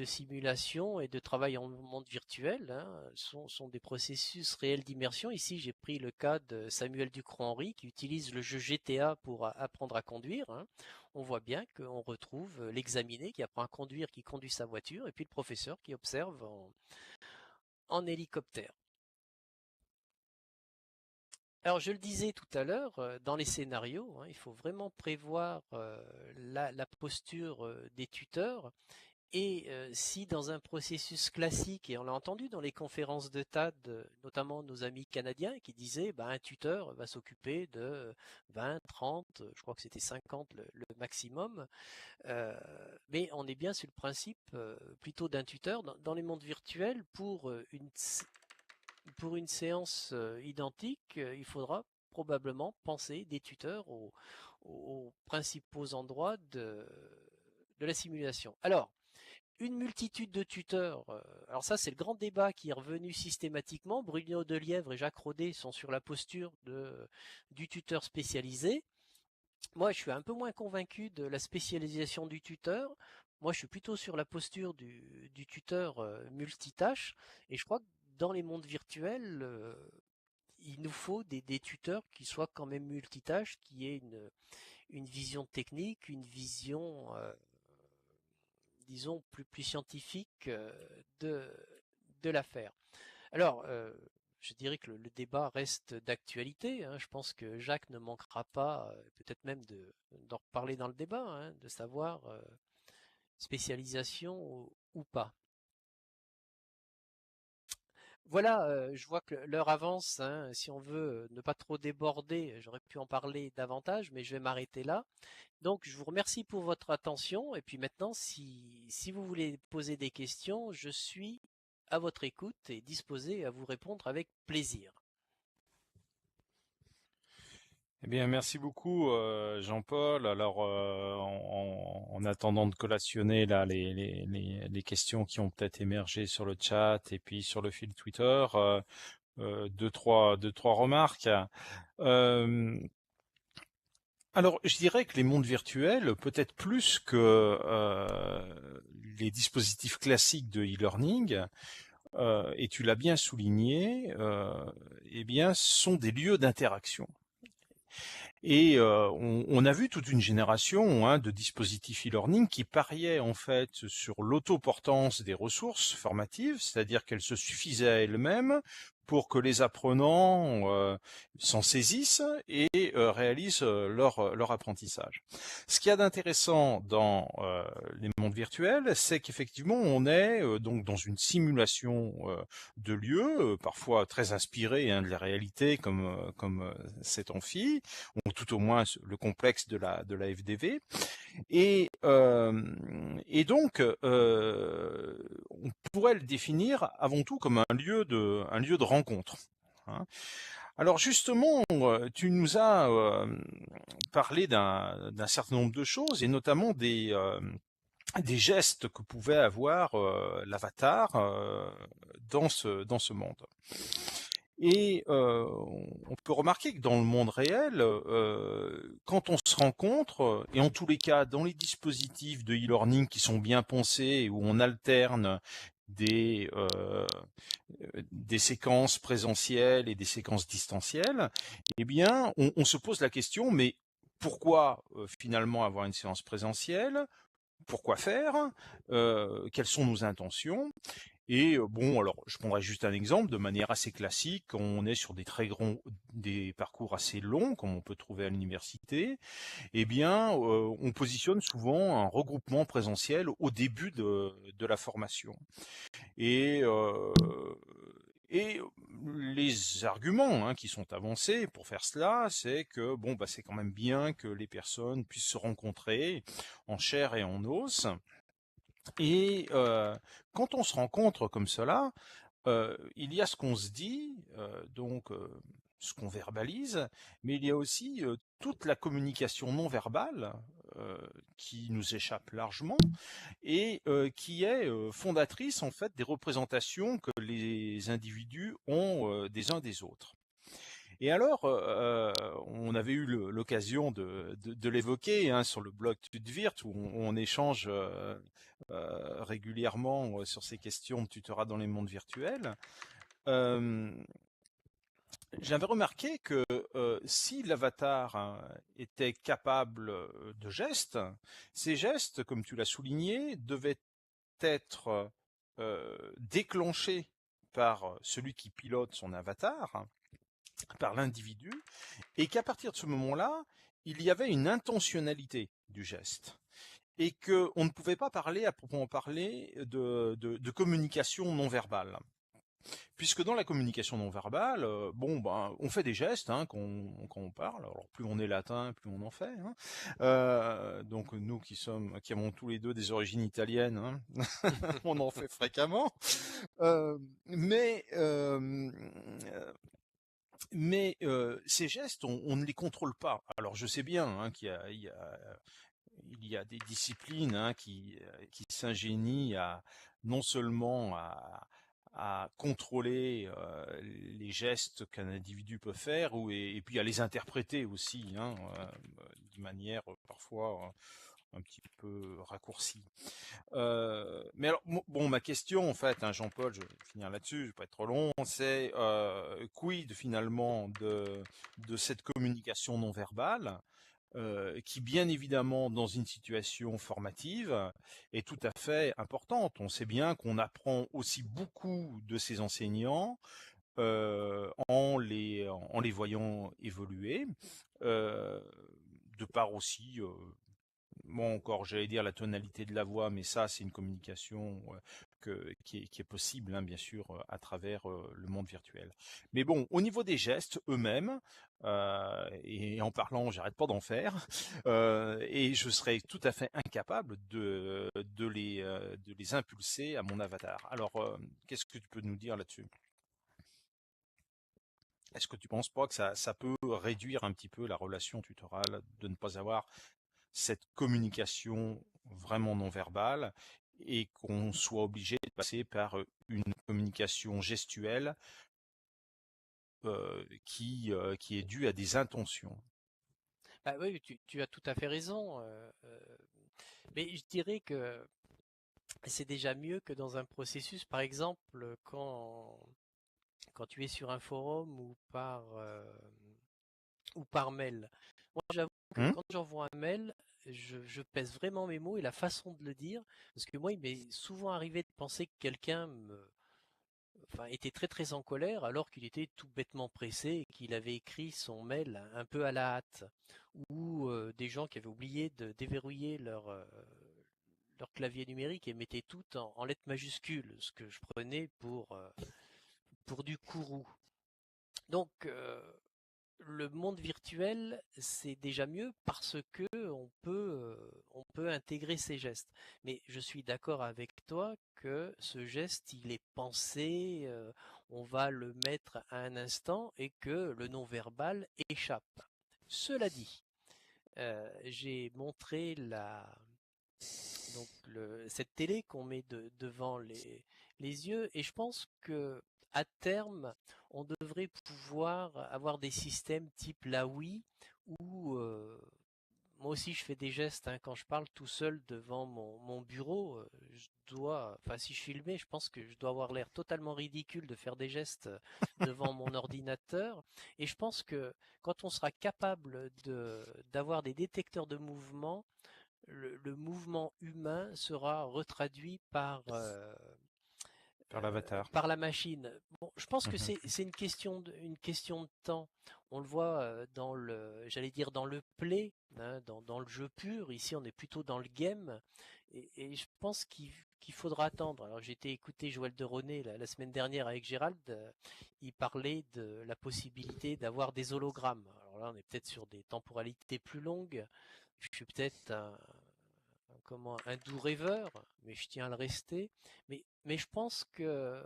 simulation et de travail en monde virtuel sont des processus réels d'immersion. Ici, j'ai pris le cas de Samuel Ducrot-Henry qui utilise le jeu GTA pour apprendre à conduire. On voit bien qu'on retrouve l'examiné qui apprend à conduire, qui conduit sa voiture, et puis le professeur qui observe en hélicoptère. Alors, je le disais tout à l'heure, dans les scénarios, il faut vraiment prévoir la posture des tuteurs. Et si dans un processus classique, et on l'a entendu dans les conférences de TAD, notamment nos amis canadiens qui disaient un tuteur va s'occuper de 20, 30, je crois que c'était 50 le maximum, mais on est bien sur le principe plutôt d'un tuteur. Dans les mondes virtuels, pour une séance identique, il faudra probablement penser des tuteurs aux principaux endroits de la simulation. Alors, une multitude de tuteurs, alors ça c'est le grand débat qui est revenu systématiquement. Bruno Delièvre et Jacques Rodet sont sur la posture du tuteur spécialisé. Moi je suis un peu moins convaincu de la spécialisation du tuteur. Moi je suis plutôt sur la posture du tuteur multitâche, et je crois que dans les mondes virtuels, il nous faut des tuteurs qui soient quand même multitâches, qui aient une vision technique, une vision disons plus scientifique de l'affaire. Alors, je dirais que le débat reste d'actualité. Je pense que Jacques ne manquera pas, peut-être même d'en reparler dans le débat, de savoir spécialisation ou pas. Voilà, je vois que l'heure avance. Si on veut ne pas trop déborder, j'aurais pu en parler davantage, mais je vais m'arrêter là. Donc, je vous remercie pour votre attention. Et puis maintenant, si vous voulez poser des questions, je suis à votre écoute et disposé à vous répondre avec plaisir. Eh bien, merci beaucoup, Jean-Paul. Alors, en attendant de collationner là les questions qui ont peut-être émergé sur le chat et puis sur le fil Twitter, deux, trois remarques. Alors, je dirais que les mondes virtuels, peut-être plus que les dispositifs classiques de e-learning, et tu l'as bien souligné, eh bien, sont des lieux d'interaction. Et on a vu toute une génération de dispositifs e-learning qui pariaient en fait sur l'autoportance des ressources formatives, c'est-à-dire qu'elles se suffisaient à elles-mêmes pour que les apprenants s'en saisissent et réalisent leur apprentissage. Ce qu'il y a d'intéressant dans les mondes virtuels, c'est qu'effectivement on est donc dans une simulation de lieux, parfois très inspirée de la réalité comme cet amphi, ou tout au moins le complexe de la FDV. Et donc, on pourrait le définir avant tout comme un lieu de rencontre. Hein. Alors justement, tu nous as parlé d'un certain nombre de choses, et notamment des gestes que pouvait avoir l'avatar dans ce monde. Et on peut remarquer que dans le monde réel, quand on se rencontre, et en tous les cas dans les dispositifs de e-learning qui sont bien pensés, où on alterne des séquences présentielles et des séquences distancielles, eh bien, on se pose la question, mais pourquoi finalement avoir une séance présentielle? Pourquoi faire? Quelles sont nos intentions? Et bon, alors je prendrai juste un exemple de manière assez classique. Quand on est sur des parcours assez longs, comme on peut trouver à l'université, eh bien, on positionne souvent un regroupement présentiel au début de la formation. Et les arguments qui sont avancés pour faire cela, c'est que bon, bah, c'est quand même bien que les personnes puissent se rencontrer en chair et en os. Et quand on se rencontre comme cela, il y a ce qu'on se dit, donc ce qu'on verbalise, mais il y a aussi toute la communication non verbale qui nous échappe largement et qui est fondatrice en fait des représentations que les individus ont des uns des autres. Et alors, on avait eu l'occasion de l'évoquer sur le blog Tutvirt, où on échange régulièrement sur ces questions de tutorat dans les mondes virtuels. J'avais remarqué que si l'avatar était capable de gestes, ces gestes, comme tu l'as souligné, devaient être déclenchés par celui qui pilote son avatar, par l'individu, et qu'à partir de ce moment-là, il y avait une intentionnalité du geste. Et qu'on ne pouvait pas parler, à proprement parler, de communication non verbale. Puisque dans la communication non verbale, bon, ben, on fait des gestes quand on parle. Alors plus on est latin, plus on en fait. Donc nous qui avons tous les deux des origines italiennes, on en fait fréquemment. Mais ces gestes, on ne les contrôle pas. Alors je sais bien qu'il y a des disciplines qui s'ingénient non seulement à contrôler les gestes qu'un individu peut faire, et puis à les interpréter aussi, de manière parfois un petit peu raccourcie. Mais alors, bon, ma question, en fait, Jean-Paul, je vais finir là-dessus, je vais pas être trop long, c'est quid finalement de cette communication non verbale, qui bien évidemment dans une situation formative est tout à fait importante. On sait bien qu'on apprend aussi beaucoup de ces enseignants en les voyant évoluer, de par aussi bon, encore, j'allais dire la tonalité de la voix, mais ça, c'est une communication qui est possible, bien sûr, à travers le monde virtuel. Mais bon, au niveau des gestes eux-mêmes, et en parlant, j'arrête pas d'en faire, et je serais tout à fait incapable de les impulser à mon avatar. Alors, qu'est-ce que tu peux nous dire là-dessus? Est-ce que tu penses pas que ça peut réduire un petit peu la relation tutorale, de ne pas avoir cette communication vraiment non verbale, et qu'on soit obligé de passer par une communication gestuelle qui est due à des intentions? Ah oui, tu as tout à fait raison. Mais je dirais que c'est déjà mieux que dans un processus, par exemple, quand tu es sur un forum ou par mail. Moi, j'avoue que Hum quand j'envoie un mail, je pèse vraiment mes mots et la façon de le dire, parce que moi, il m'est souvent arrivé de penser que quelqu'un était très très en colère alors qu'il était tout bêtement pressé et qu'il avait écrit son mail un peu à la hâte, ou des gens qui avaient oublié de déverrouiller leur clavier numérique et mettaient tout en lettres majuscules, ce que je prenais pour du courroux. Donc le monde virtuel, c'est déjà mieux parce que on peut intégrer ces gestes. Mais je suis d'accord avec toi que ce geste, il est pensé, on va le mettre à un instant et que le non-verbal échappe. Cela dit, j'ai montré cette télé qu'on met devant les yeux et je pense que à terme, on devrait pouvoir avoir des systèmes type la Wii où moi aussi je fais des gestes quand je parle tout seul devant mon bureau. Si je suis filmé, je pense que je dois avoir l'air totalement ridicule de faire des gestes devant mon ordinateur. Et je pense que quand on sera capable d'avoir des détecteurs de mouvement, le mouvement humain sera retraduit par l'avatar. par la machine. Bon, je pense que Mhm. c'est une question de temps. On le voit j'allais dire dans le play, dans le jeu pur. Ici, on est plutôt dans le game, et je pense qu'il faudra attendre. Alors, j'ai été écouter Joël de Ronet la semaine dernière avec Gérald. Il parlait de la possibilité d'avoir des hologrammes. Alors là, on est peut-être sur des temporalités plus longues. Je suis peut-être un doux rêveur, mais je tiens à le rester. Mais je pense que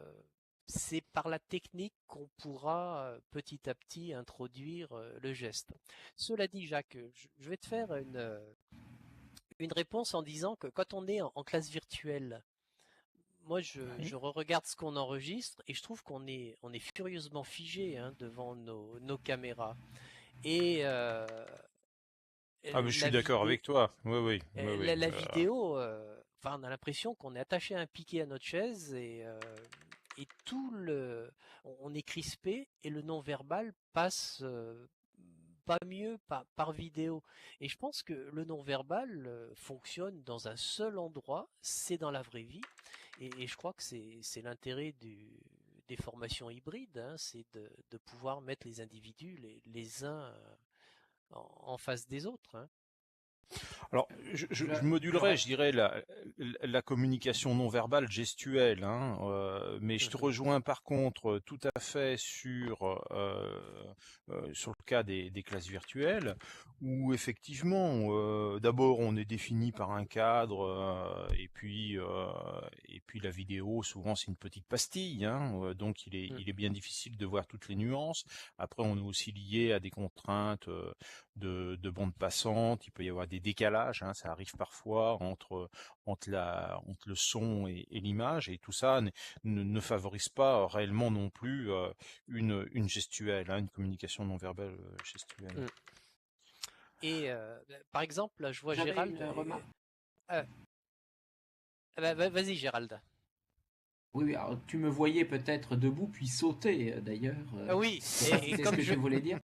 c'est par la technique qu'on pourra petit à petit introduire le geste. Cela dit, Jacques, je vais te faire une réponse en disant que quand on est en classe virtuelle, moi je re-regarde ce qu'on enregistre et je trouve qu'on est furieusement figé devant nos caméras. Et Ah, mais je la suis d'accord vidéo, avec toi. Oui, oui, oui, oui. la vidéo, on a l'impression qu'on est attaché à un piquet à notre chaise et on est crispé et le non-verbal passe pas mieux par vidéo. Et je pense que le non-verbal fonctionne dans un seul endroit, c'est dans la vraie vie. Et je crois que c'est l'intérêt des formations hybrides, c'est de pouvoir mettre les individus les uns en face des autres. Alors, je modulerais, je dirais, la communication non verbale gestuelle, mais je te rejoins par contre tout à fait sur le cas des classes virtuelles, où effectivement, d'abord on est défini par un cadre, et puis la vidéo, souvent c'est une petite pastille, donc il est bien difficile de voir toutes les nuances. Après, on est aussi lié à des contraintes de bande passante, il peut y avoir des décalages, ça arrive parfois entre le son et l'image, et tout ça ne favorise pas réellement non plus une gestuelle, une communication non verbale gestuelle. Et par exemple, là, je vois J'avais Gérald. une remarque. Vas-y, Gérald. Oui, alors tu me voyais peut-être debout puis sauter d'ailleurs. Oui, Je sais pas si c'est ce que tu voulais dire.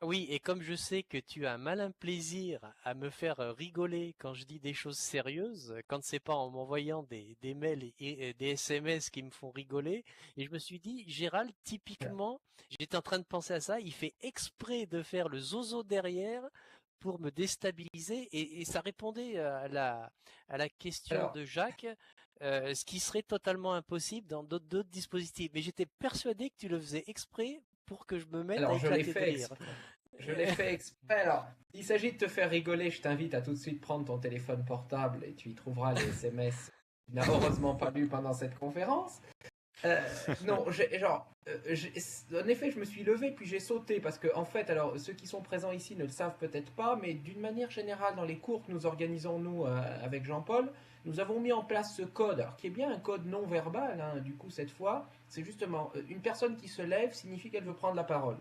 Oui, et comme je sais que tu as un malin plaisir à me faire rigoler quand je dis des choses sérieuses, quand c'est pas en m'envoyant des mails et des SMS qui me font rigoler, et je me suis dit, Gérald, typiquement, j'étais en train de penser à ça, il fait exprès de faire le zozo derrière pour me déstabiliser, et ça répondait à la question Alors, de Jacques, ce qui serait totalement impossible dans d'autres dispositifs. Mais j'étais persuadé que tu le faisais exprès pour que je me mette à alors je l'ai éclater de fait rire. exprès. Je l'ai fait exprès. Alors, il s'agit de te faire rigoler. Je t'invite à tout de suite prendre ton téléphone portable et tu y trouveras les SMS que tu n'as heureusement pas lu pendant cette conférence. Non, en effet, je me suis levé puis j'ai sauté parce que, en fait, alors ceux qui sont présents ici ne le savent peut-être pas, mais d'une manière générale, dans les cours que nous organisons, nous, avec Jean-Paul, nous avons mis en place ce code, alors, qui est bien un code non verbal, du coup, cette fois, c'est justement une personne qui se lève signifie qu'elle veut prendre la parole.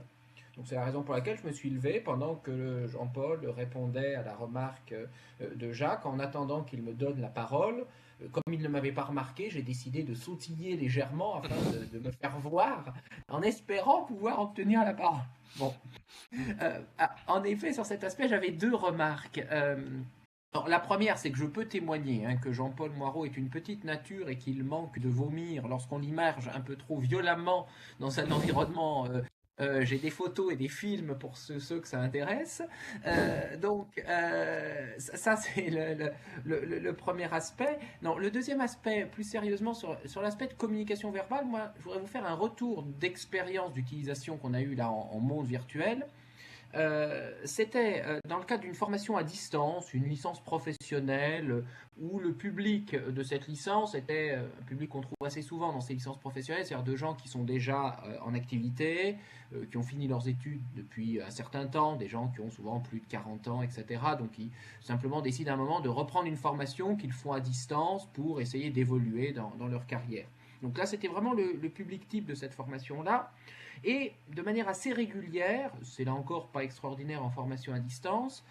Donc c'est la raison pour laquelle je me suis levé pendant que Jean-Paul répondait à la remarque de Jacques, en attendant qu'il me donne la parole. Comme il ne m'avait pas remarqué, j'ai décidé de sautiller légèrement afin de me faire voir, en espérant pouvoir obtenir la parole. Bon. En effet, sur cet aspect, j'avais deux remarques. Alors, la première, c'est que je peux témoigner que Jean-Paul Moirot est une petite nature et qu'il manque de vomir lorsqu'on l'immerge un peu trop violemment dans un environnement. J'ai des photos et des films pour ceux que ça intéresse. Ça c'est le premier aspect. Non, le deuxième aspect, plus sérieusement, sur l'aspect de communication verbale, moi, je voudrais vous faire un retour d'expérience d'utilisation qu'on a eu là en monde virtuel. C'était dans le cadre d'une formation à distance, une licence professionnelle, où le public de cette licence était un public qu'on trouve assez souvent dans ces licences professionnelles, c'est-à-dire de gens qui sont déjà en activité, qui ont fini leurs études depuis un certain temps, des gens qui ont souvent plus de 40 ans, etc. Donc qui simplement décident à un moment de reprendre une formation qu'ils font à distance pour essayer d'évoluer dans leur carrière. Donc là, c'était vraiment le public type de cette formation-là. Et de manière assez régulière, c'est là encore pas extraordinaire en formation à distance,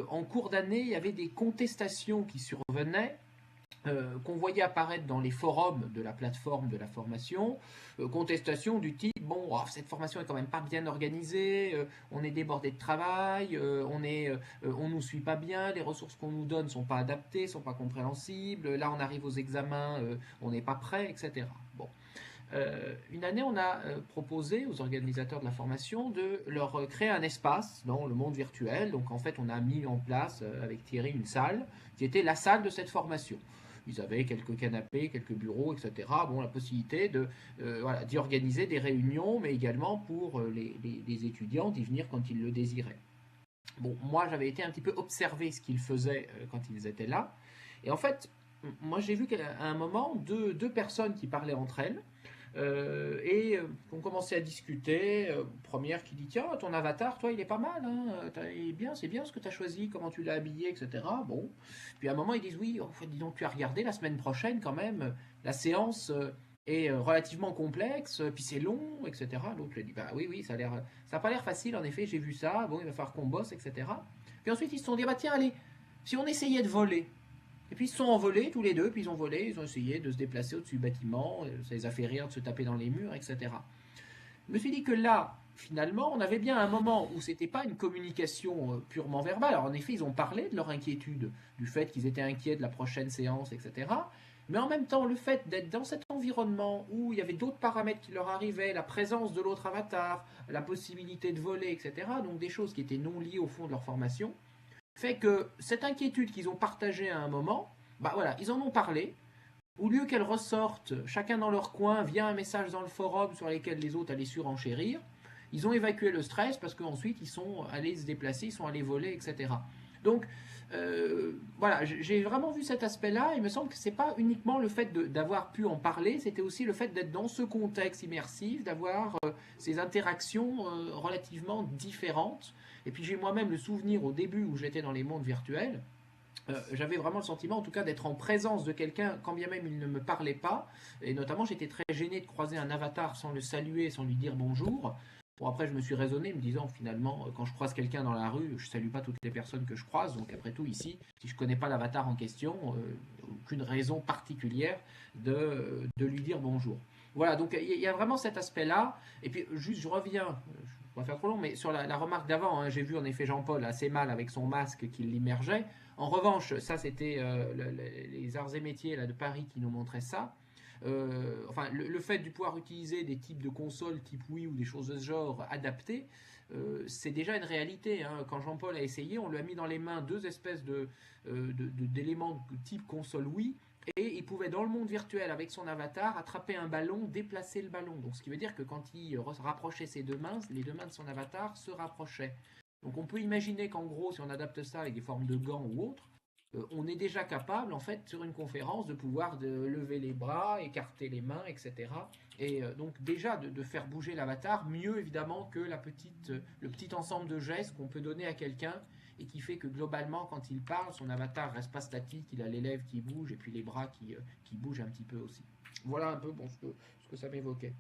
en cours d'année, il y avait des contestations qui survenaient, qu'on voyait apparaître dans les forums de la plateforme de la formation, contestations du type bon, cette formation est quand même pas bien organisée, on est débordé de travail, on nous suit pas bien, les ressources qu'on nous donne sont pas adaptées, sont pas compréhensibles, là on arrive aux examens, on n'est pas prêt, etc. Bon. Une année, on a proposé aux organisateurs de la formation de leur créer un espace dans le monde virtuel. Donc en fait, on a mis en place avec Thierry une salle qui était la salle de cette formation. Ils avaient quelques canapés, quelques bureaux, etc. Bon, la possibilité d'y organiser des réunions, mais également pour les étudiants d'y venir quand ils le désiraient. Bon, moi, j'avais été un petit peu observer ce qu'ils faisaient quand ils étaient là. Et en fait, moi, j'ai vu qu'à un moment, deux personnes qui parlaient entre elles, on commençait à discuter. Première qui dit tiens, ton avatar, toi, il est pas mal, il est bien, c'est bien ce que tu as choisi, comment tu l'as habillé, etc. Bon. Puis à un moment, ils disent oui, en fait, dis donc, tu as regardé la semaine prochaine quand même, la séance est relativement complexe, puis c'est long, etc. L'autre lui dit bah oui, ça n'a pas l'air facile, en effet, j'ai vu ça, bon, il va falloir qu'on bosse, etc. Puis ensuite, ils se sont dit bah tiens, allez, si on essayait de voler. Et puis ils se sont envolés tous les deux, puis ils ont volé, ils ont essayé de se déplacer au-dessus du bâtiment, ça les a fait rire de se taper dans les murs, etc. Je me suis dit que là, finalement, on avait bien un moment où c'était pas une communication purement verbale. Alors en effet, ils ont parlé de leur inquiétude, du fait qu'ils étaient inquiets de la prochaine séance, etc. Mais en même temps, le fait d'être dans cet environnement où il y avait d'autres paramètres qui leur arrivaient, la présence de l'autre avatar, la possibilité de voler, etc., donc des choses qui étaient non liées au fond de leur formation, fait que cette inquiétude qu'ils ont partagée à un moment, bah voilà, ils en ont parlé. Au lieu qu'elle ressorte chacun dans leur coin via un message dans le forum sur lesquels les autres allaient surenchérir, ils ont évacué le stress parce qu'ensuite ils sont allés se déplacer, ils sont allés voler, etc. Donc voilà, j'ai vraiment vu cet aspect-là. Il me semble que c'est pas uniquement le fait d'avoir pu en parler, c'était aussi le fait d'être dans ce contexte immersif, d'avoir ces interactions relativement différentes. Et puis j'ai moi-même le souvenir au début où j'étais dans les mondes virtuels, j'avais vraiment le sentiment en tout cas d'être en présence de quelqu'un quand bien même il ne me parlait pas, et notamment j'étais très gêné de croiser un avatar sans le saluer, sans lui dire bonjour. Bon, après je me suis raisonné me disant finalement quand je croise quelqu'un dans la rue, je salue pas toutes les personnes que je croise, donc après tout ici, si je connais pas l'avatar en question, aucune raison particulière de lui dire bonjour. Voilà, donc il y a vraiment cet aspect-là, et puis juste je reviens, je vais pas faire trop long, mais sur la remarque d'avant, j'ai vu en effet Jean-Paul assez mal avec son masque qui l'immergeait. En revanche, ça c'était les arts et métiers là, de Paris qui nous montraient ça. Enfin, le fait de pouvoir utiliser des types de consoles type Wii ou des choses de ce genre adaptées, c'est déjà une réalité. Quand Jean-Paul a essayé, on lui a mis dans les mains deux espèces d'éléments de type console Wii, et il pouvait dans le monde virtuel avec son avatar attraper un ballon, déplacer le ballon. Donc ce qui veut dire que quand il rapprochait ses deux mains, les deux mains de son avatar se rapprochaient. Donc on peut imaginer qu'en gros, si on adapte ça avec des formes de gants ou autres, on est déjà capable, en fait, sur une conférence, de pouvoir lever les bras, écarter les mains, etc. Et donc déjà de faire bouger l'avatar, mieux évidemment que le petit ensemble de gestes qu'on peut donner à quelqu'un et qui fait que globalement, quand il parle, son avatar reste pas statique, il a les lèvres qui bougent et puis les bras qui bougent un petit peu aussi. Voilà un peu bon, ce que ça m'évoquait.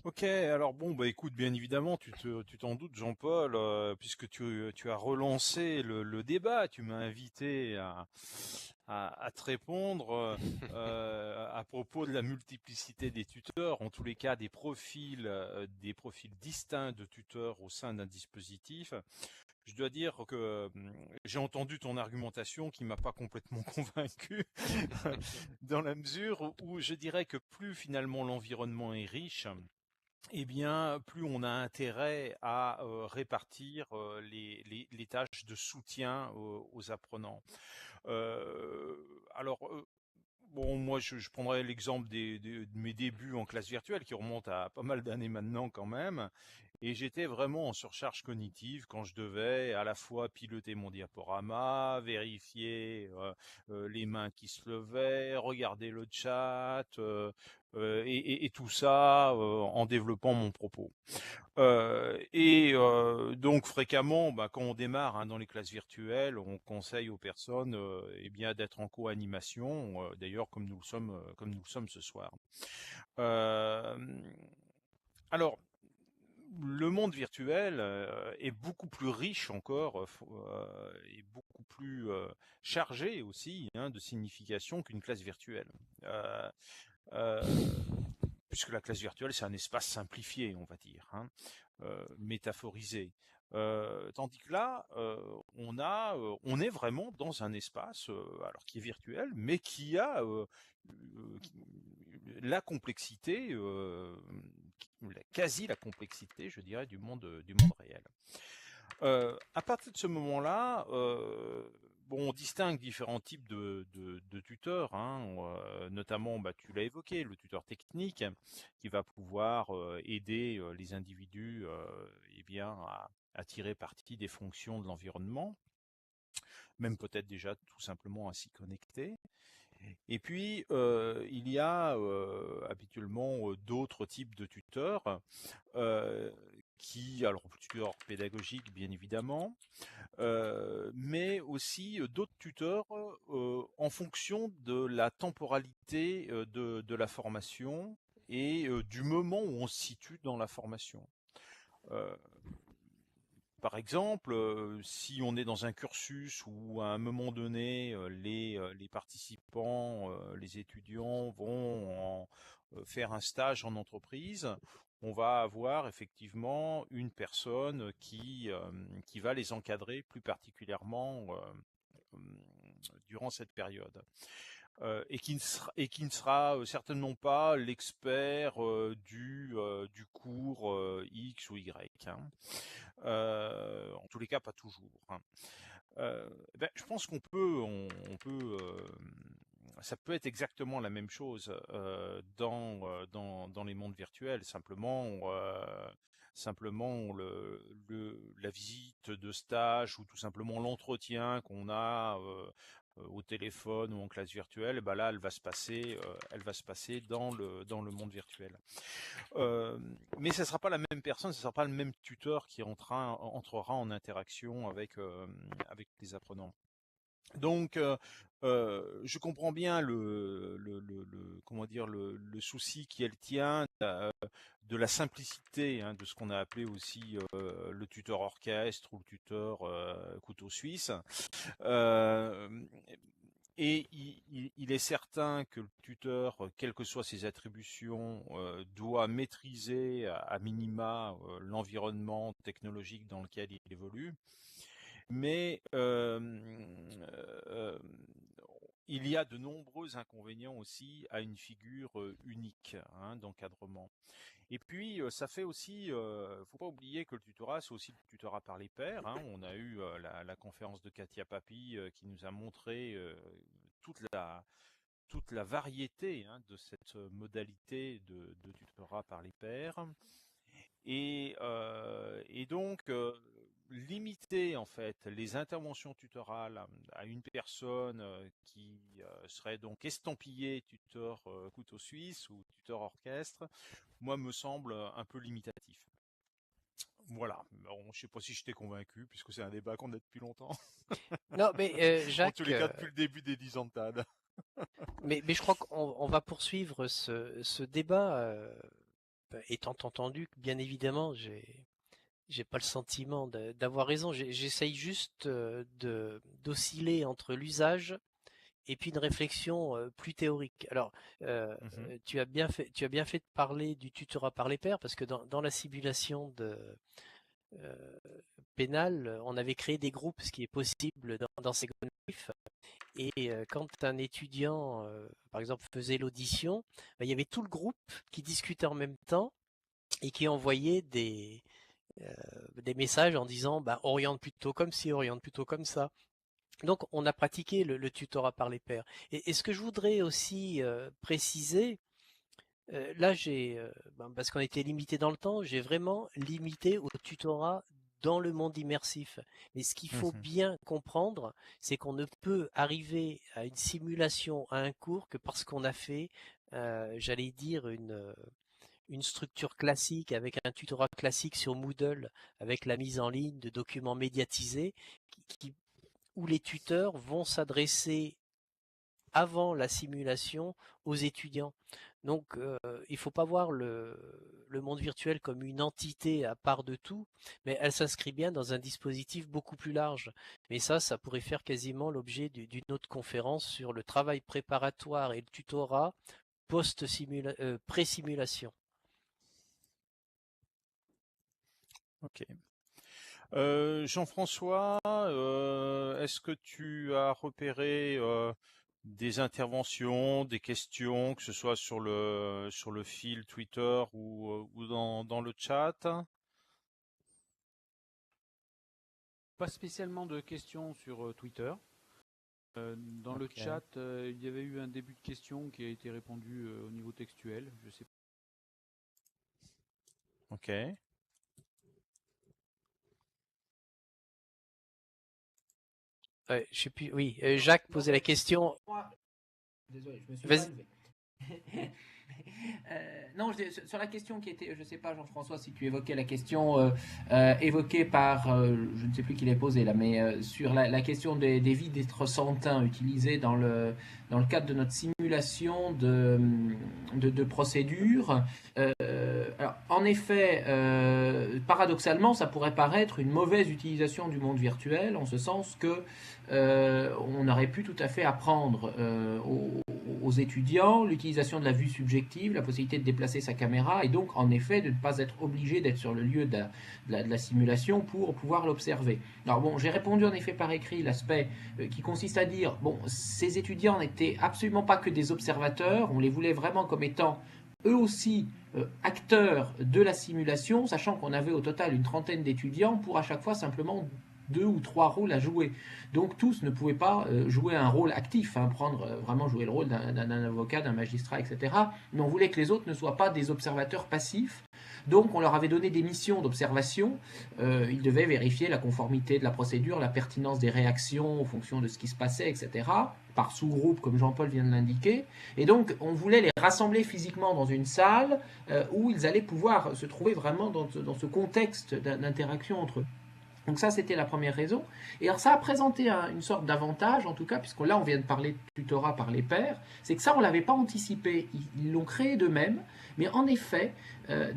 Ok, alors bon, bah écoute, bien évidemment, tu t'en doutes, Jean-Paul, puisque tu as relancé le débat, tu m'as invité à te répondre à propos de la multiplicité des tuteurs, en tous les cas des profils distincts de tuteurs au sein d'un dispositif. je dois dire que j'ai entendu ton argumentation qui m'a pas complètement convaincu, dans la mesure où je dirais que plus finalement l'environnement est riche, eh bien, plus on a intérêt à répartir les tâches de soutien aux apprenants. Euh, alors, bon, moi, je prendrais l'exemple de mes débuts en classe virtuelle qui remontent à pas mal d'années maintenant quand même. Et j'étais vraiment en surcharge cognitive quand je devais à la fois piloter mon diaporama, vérifier les mains qui se levaient, regarder le chat, et tout ça en développant mon propos. Donc fréquemment, bah, quand on démarre dans les classes virtuelles, on conseille aux personnes eh bien d'être en co-animation, d'ailleurs comme nous le sommes ce soir. Euh, alors, le monde virtuel est beaucoup plus riche encore et beaucoup plus chargé aussi de signification qu'une classe virtuelle. Euh, euh, Puisque la classe virtuelle, c'est un espace simplifié, on va dire, métaphorisé. Tandis que là, on est vraiment dans un espace, alors qui est virtuel, mais qui a la complexité, quasi la complexité, je dirais, du monde réel. À partir de ce moment-là, bon, on distingue différents types de tuteurs, notamment, bah, tu l'as évoqué, le tuteur technique qui va pouvoir aider les individus eh bien, à tirer parti des fonctions de l'environnement, même peut-être déjà tout simplement à s'y connecter. Et puis, il y a habituellement d'autres types de tuteurs alors tuteurs pédagogiques bien évidemment, mais aussi d'autres tuteurs en fonction de la temporalité de la formation et du moment où on se situe dans la formation. Euh, Par exemple, si on est dans un cursus où à un moment donné, les participants, les étudiants vont faire un stage en entreprise, on va avoir effectivement une personne qui va les encadrer plus particulièrement durant cette période. Et qui ne sera certainement pas l'expert du cours X ou Y. En tous les cas, pas toujours. Je pense ça peut être exactement la même chose dans les mondes virtuels. Simplement la visite de stage ou tout simplement l'entretien qu'on a au téléphone ou en classe virtuelle, bah là, elle va se passer dans le monde virtuel. Mais ce ne sera pas la même personne, ce ne sera pas le même tuteur qui entrera en interaction avec les apprenants. Donc, je comprends bien comment dire, le souci qui est le tien de la simplicité de ce qu'on a appelé aussi le tuteur orchestre ou le tuteur couteau suisse. Euh, et il est certain que le tuteur, quelles que soient ses attributions, doit maîtriser à minima l'environnement technologique dans lequel il évolue. Mais il y a de nombreux inconvénients aussi à une figure unique d'encadrement. Et puis, ça fait aussi, faut pas oublier que le tutorat, c'est aussi le tutorat par les pairs. On a eu la conférence de Katia Papi qui nous a montré toute la variété de cette modalité de tutorat par les pairs. Et donc, limiter en fait les interventions tutorales à une personne qui serait donc estampillée tuteur couteau suisse ou tuteur orchestre, moi me semble un peu limitatif. Voilà. Bon, je ne sais pas si je t'ai convaincu, puisque c'est un débat qu'on a depuis longtemps. Non, mais En Jacques, tous les cas, depuis le début des 10 ans de TAD. mais je crois qu'on va poursuivre ce débat, étant entendu que bien évidemment, j'ai pas le sentiment d'avoir raison. J'essaye juste d'osciller entre l'usage et puis une réflexion plus théorique. Alors, tu as bien fait de parler du tutorat par les pairs parce que dans la simulation pénal, on avait créé des groupes, ce qui est possible dans Second Life. Et quand un étudiant, par exemple, faisait l'audition, il y avait tout le groupe qui discutait en même temps et qui envoyait des messages en disant bah, oriente plutôt comme ci, oriente plutôt comme ça. Donc on a pratiqué le tutorat par les pairs. Et ce que je voudrais aussi préciser, là parce qu'on était limité dans le temps, j'ai vraiment limité au tutorat dans le monde immersif. Mais ce qu'il faut Mhm. bien comprendre, c'est qu'on ne peut arriver à une simulation, à un cours, que parce qu'on a fait, j'allais dire, une structure classique avec un tutorat classique sur Moodle, avec la mise en ligne de documents médiatisés, où les tuteurs vont s'adresser avant la simulation aux étudiants. Donc il ne faut pas voir le monde virtuel comme une entité à part de tout, mais elle s'inscrit bien dans un dispositif beaucoup plus large. Mais ça pourrait faire quasiment l'objet d'une autre conférence sur le travail préparatoire et le tutorat pré-simulation. Ok. Jean-François, est-ce que tu as repéré des interventions, des questions, que ce soit sur le fil Twitter ou dans le chat? Pas spécialement de questions sur Twitter. Dans le Ok. chat, il y avait eu un début de question qui a été répondu au niveau textuel. Je sais pas. Ok. Je sais plus. Oui, Jacques posait la question. Désolé, je me suis Vas-y. pas levé. Non, sur la question qui était, je ne sais pas, Jean-François, si tu évoquais la question évoquée par, je ne sais plus qui l'a posée là, mais sur la question des vies d'étrosentins utilisées dans le cadre de notre simulation de procédure. Alors, en effet, paradoxalement, ça pourrait paraître une mauvaise utilisation du monde virtuel, en ce sens que on aurait pu tout à fait apprendre aux étudiants l'utilisation de la vue subjective, la possibilité de déplacer sa caméra et donc en effet de ne pas être obligé d'être sur le lieu de la simulation pour pouvoir l'observer. Alors bon, j'ai répondu en effet par écrit l'aspect qui consiste à dire, bon, ces étudiants n'étaient absolument pas que des observateurs, on les voulait vraiment comme étant eux aussi acteurs de la simulation, sachant qu'on avait au total une trentaine d'étudiants pour à chaque fois simplement 2 ou 3 rôles à jouer. Donc tous ne pouvaient pas jouer un rôle actif, hein, vraiment jouer le rôle d'un avocat, d'un magistrat, etc. Mais on voulait que les autres ne soient pas des observateurs passifs. Donc on leur avait donné des missions d'observation. Ils devaient vérifier la conformité de la procédure, la pertinence des réactions en fonction de ce qui se passait, etc. Par sous-groupe, comme Jean-Paul vient de l'indiquer. Et donc on voulait les rassembler physiquement dans une salle où ils allaient pouvoir se trouver vraiment dans ce contexte d'interaction entre eux. Donc ça, c'était la première raison. Et alors ça a présenté une sorte d'avantage, en tout cas, puisque là, on vient de parler de tutorat par les pairs, c'est que ça, on ne l'avait pas anticipé. Ils l'ont créé d'eux-mêmes. Mais en effet,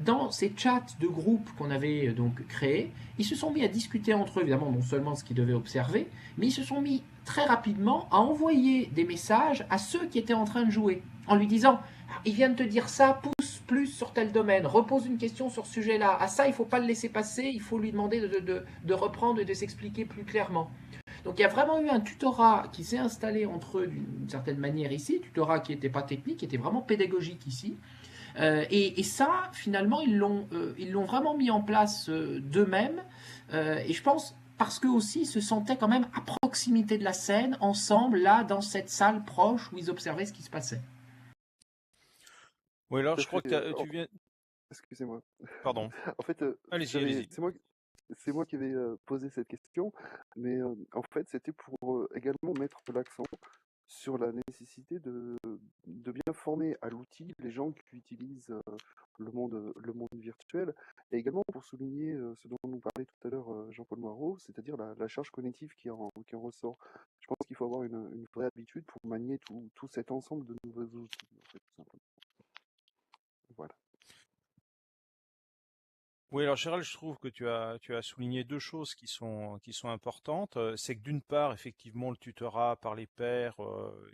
dans ces chats de groupe qu'on avait donc créés, ils se sont mis à discuter entre eux, évidemment, non seulement ce qu'ils devaient observer, mais ils se sont mis très rapidement à envoyer des messages à ceux qui étaient en train de jouer, en lui disant « Il vient de te dire ça, pousse plus sur tel domaine, repose une question sur ce sujet-là. À ça, il ne faut pas le laisser passer, il faut lui demander de reprendre et de s'expliquer plus clairement. » Donc il y a vraiment eu un tutorat qui s'est installé entre eux d'une certaine manière ici, tutorat qui n'était pas technique, qui était vraiment pédagogique ici. Et ça, finalement, ils l'ont vraiment mis en place d'eux-mêmes. Et je pense parce qu'eux aussi se sentaient quand même à proximité de la scène, ensemble, là, dans cette salle proche où ils observaient ce qui se passait. Oui, alors Tout à je crois fait. que tu viens. Excusez-moi. Pardon. En fait, Allez-y, allez-y. c'est moi qui avais posé cette question, mais en fait, c'était pour également mettre l'accent sur la nécessité de bien former à l'outil les gens qui utilisent le monde virtuel, et également pour souligner ce dont nous parlait tout à l'heure Jean-Paul Moirot, c'est-à-dire la charge cognitive qui en ressort. Je pense qu'il faut avoir une vraie habitude pour manier tout cet ensemble de nouveaux outils, en fait, tout simplement. Voilà. Oui, alors Gérald, je trouve que tu as souligné deux choses qui sont importantes. C'est que d'une part, effectivement, le tutorat par les pairs,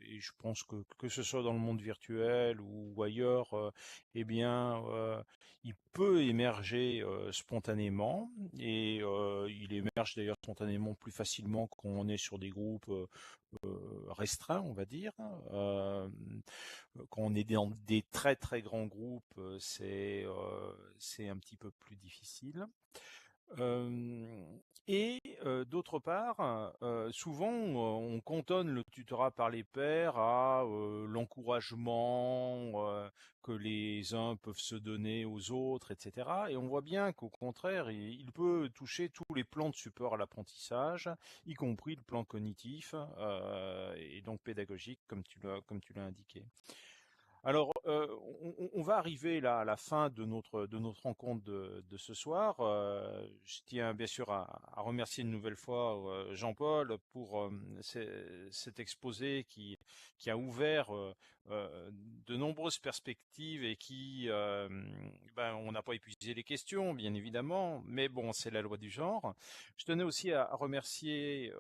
et je pense que ce soit dans le monde virtuel ou ailleurs, eh bien, il peut émerger spontanément, et il émerge d'ailleurs spontanément plus facilement quand on est sur des groupes restreints, on va dire. Quand on est dans des très très grands groupes, c'est un petit peu plus difficile. Euh, D'autre part, souvent on cantonne le tutorat par les pairs à l'encouragement que les uns peuvent se donner aux autres, etc. Et on voit bien qu'au contraire, il peut toucher tous les plans de support à l'apprentissage, y compris le plan cognitif et donc pédagogique, comme tu l'as indiqué. Alors, on va arriver là à la fin de notre rencontre de ce soir. Je tiens bien sûr à remercier une nouvelle fois Jean-Paul pour cet exposé qui a ouvert de nombreuses perspectives et on n'a pas épuisé les questions, bien évidemment, mais bon, c'est la loi du genre. Je tenais aussi à remercier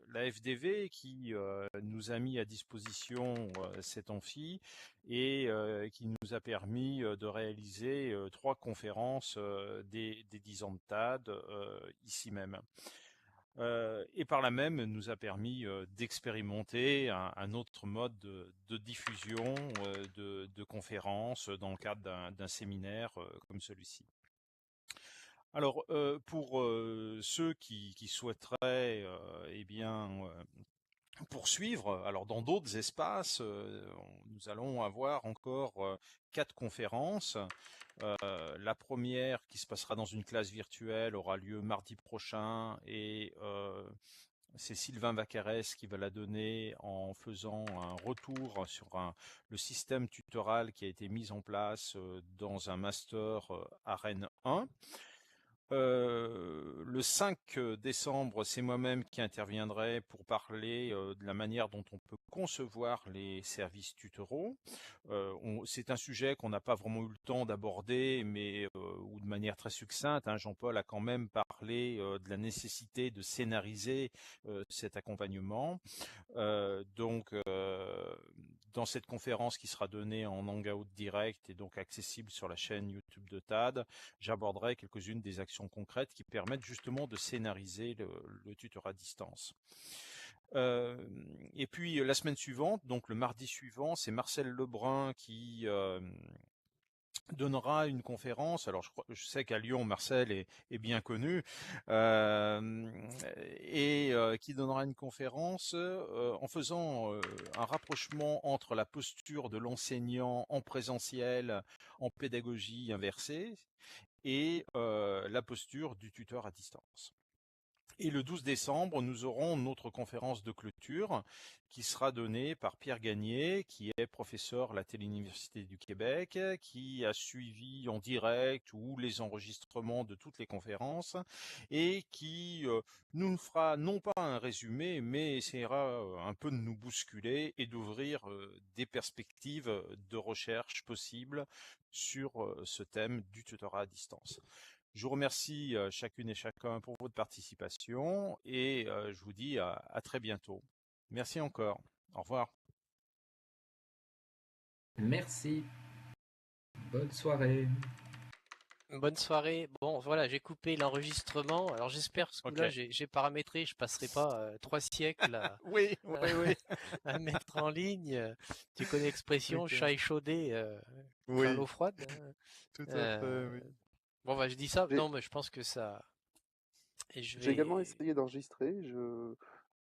la FDV qui nous a mis à disposition cet amphi et qui nous a permis de réaliser 3 conférences des 10 ans de TAD ici même. Et par là même nous a permis d'expérimenter un autre mode de diffusion de conférences dans le cadre d'un séminaire comme celui-ci. Alors, pour ceux qui souhaiteraient poursuivre, alors dans d'autres espaces, nous allons avoir encore 4 conférences. La première, qui se passera dans une classe virtuelle, aura lieu mardi prochain et c'est Sylvain Vacarès qui va la donner en faisant un retour sur le système tutoral qui a été mis en place dans un master à Rennes 1. Le 5 décembre, c'est moi-même qui interviendrai pour parler de la manière dont on peut concevoir les services tutoraux. C'est un sujet qu'on n'a pas vraiment eu le temps d'aborder, mais ou de manière très succincte. Jean-Paul a quand même parlé de la nécessité de scénariser cet accompagnement. Dans cette conférence qui sera donnée en Hangout direct et donc accessible sur la chaîne YouTube de TAD, j'aborderai quelques-unes des actions concrètes qui permettent justement de scénariser le tutorat à distance. Et puis la semaine suivante, donc le mardi suivant, c'est Marcel Lebrun qui donnera une conférence. Alors je sais qu'à Lyon, Marcel est bien connu, qui donnera une conférence en faisant un rapprochement entre la posture de l'enseignant en présentiel, en pédagogie inversée, et la posture du tuteur à distance. Et le 12 décembre, nous aurons notre conférence de clôture qui sera donnée par Pierre Gagné, qui est professeur à la Téléuniversité du Québec, qui a suivi en direct ou les enregistrements de toutes les conférences et qui nous fera non pas un résumé, mais essaiera un peu de nous bousculer et d'ouvrir des perspectives de recherche possibles sur ce thème du tutorat à distance. Je vous remercie chacune et chacun pour votre participation et je vous dis à très bientôt. Merci encore. Au revoir. Merci. Bonne soirée. Bonne soirée. Bon, voilà, j'ai coupé l'enregistrement. Alors j'espère que ce coup-là, j'ai paramétré. Je passerai pas 3 siècles oui. à mettre en ligne. Tu connais l'expression chat échaudé, craint l'eau froide. Tout à fait, oui. Bon, bah, je dis ça. Non, mais je pense que ça. J'ai également essayé d'enregistrer.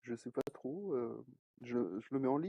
Je sais pas trop. Je le mets en ligne.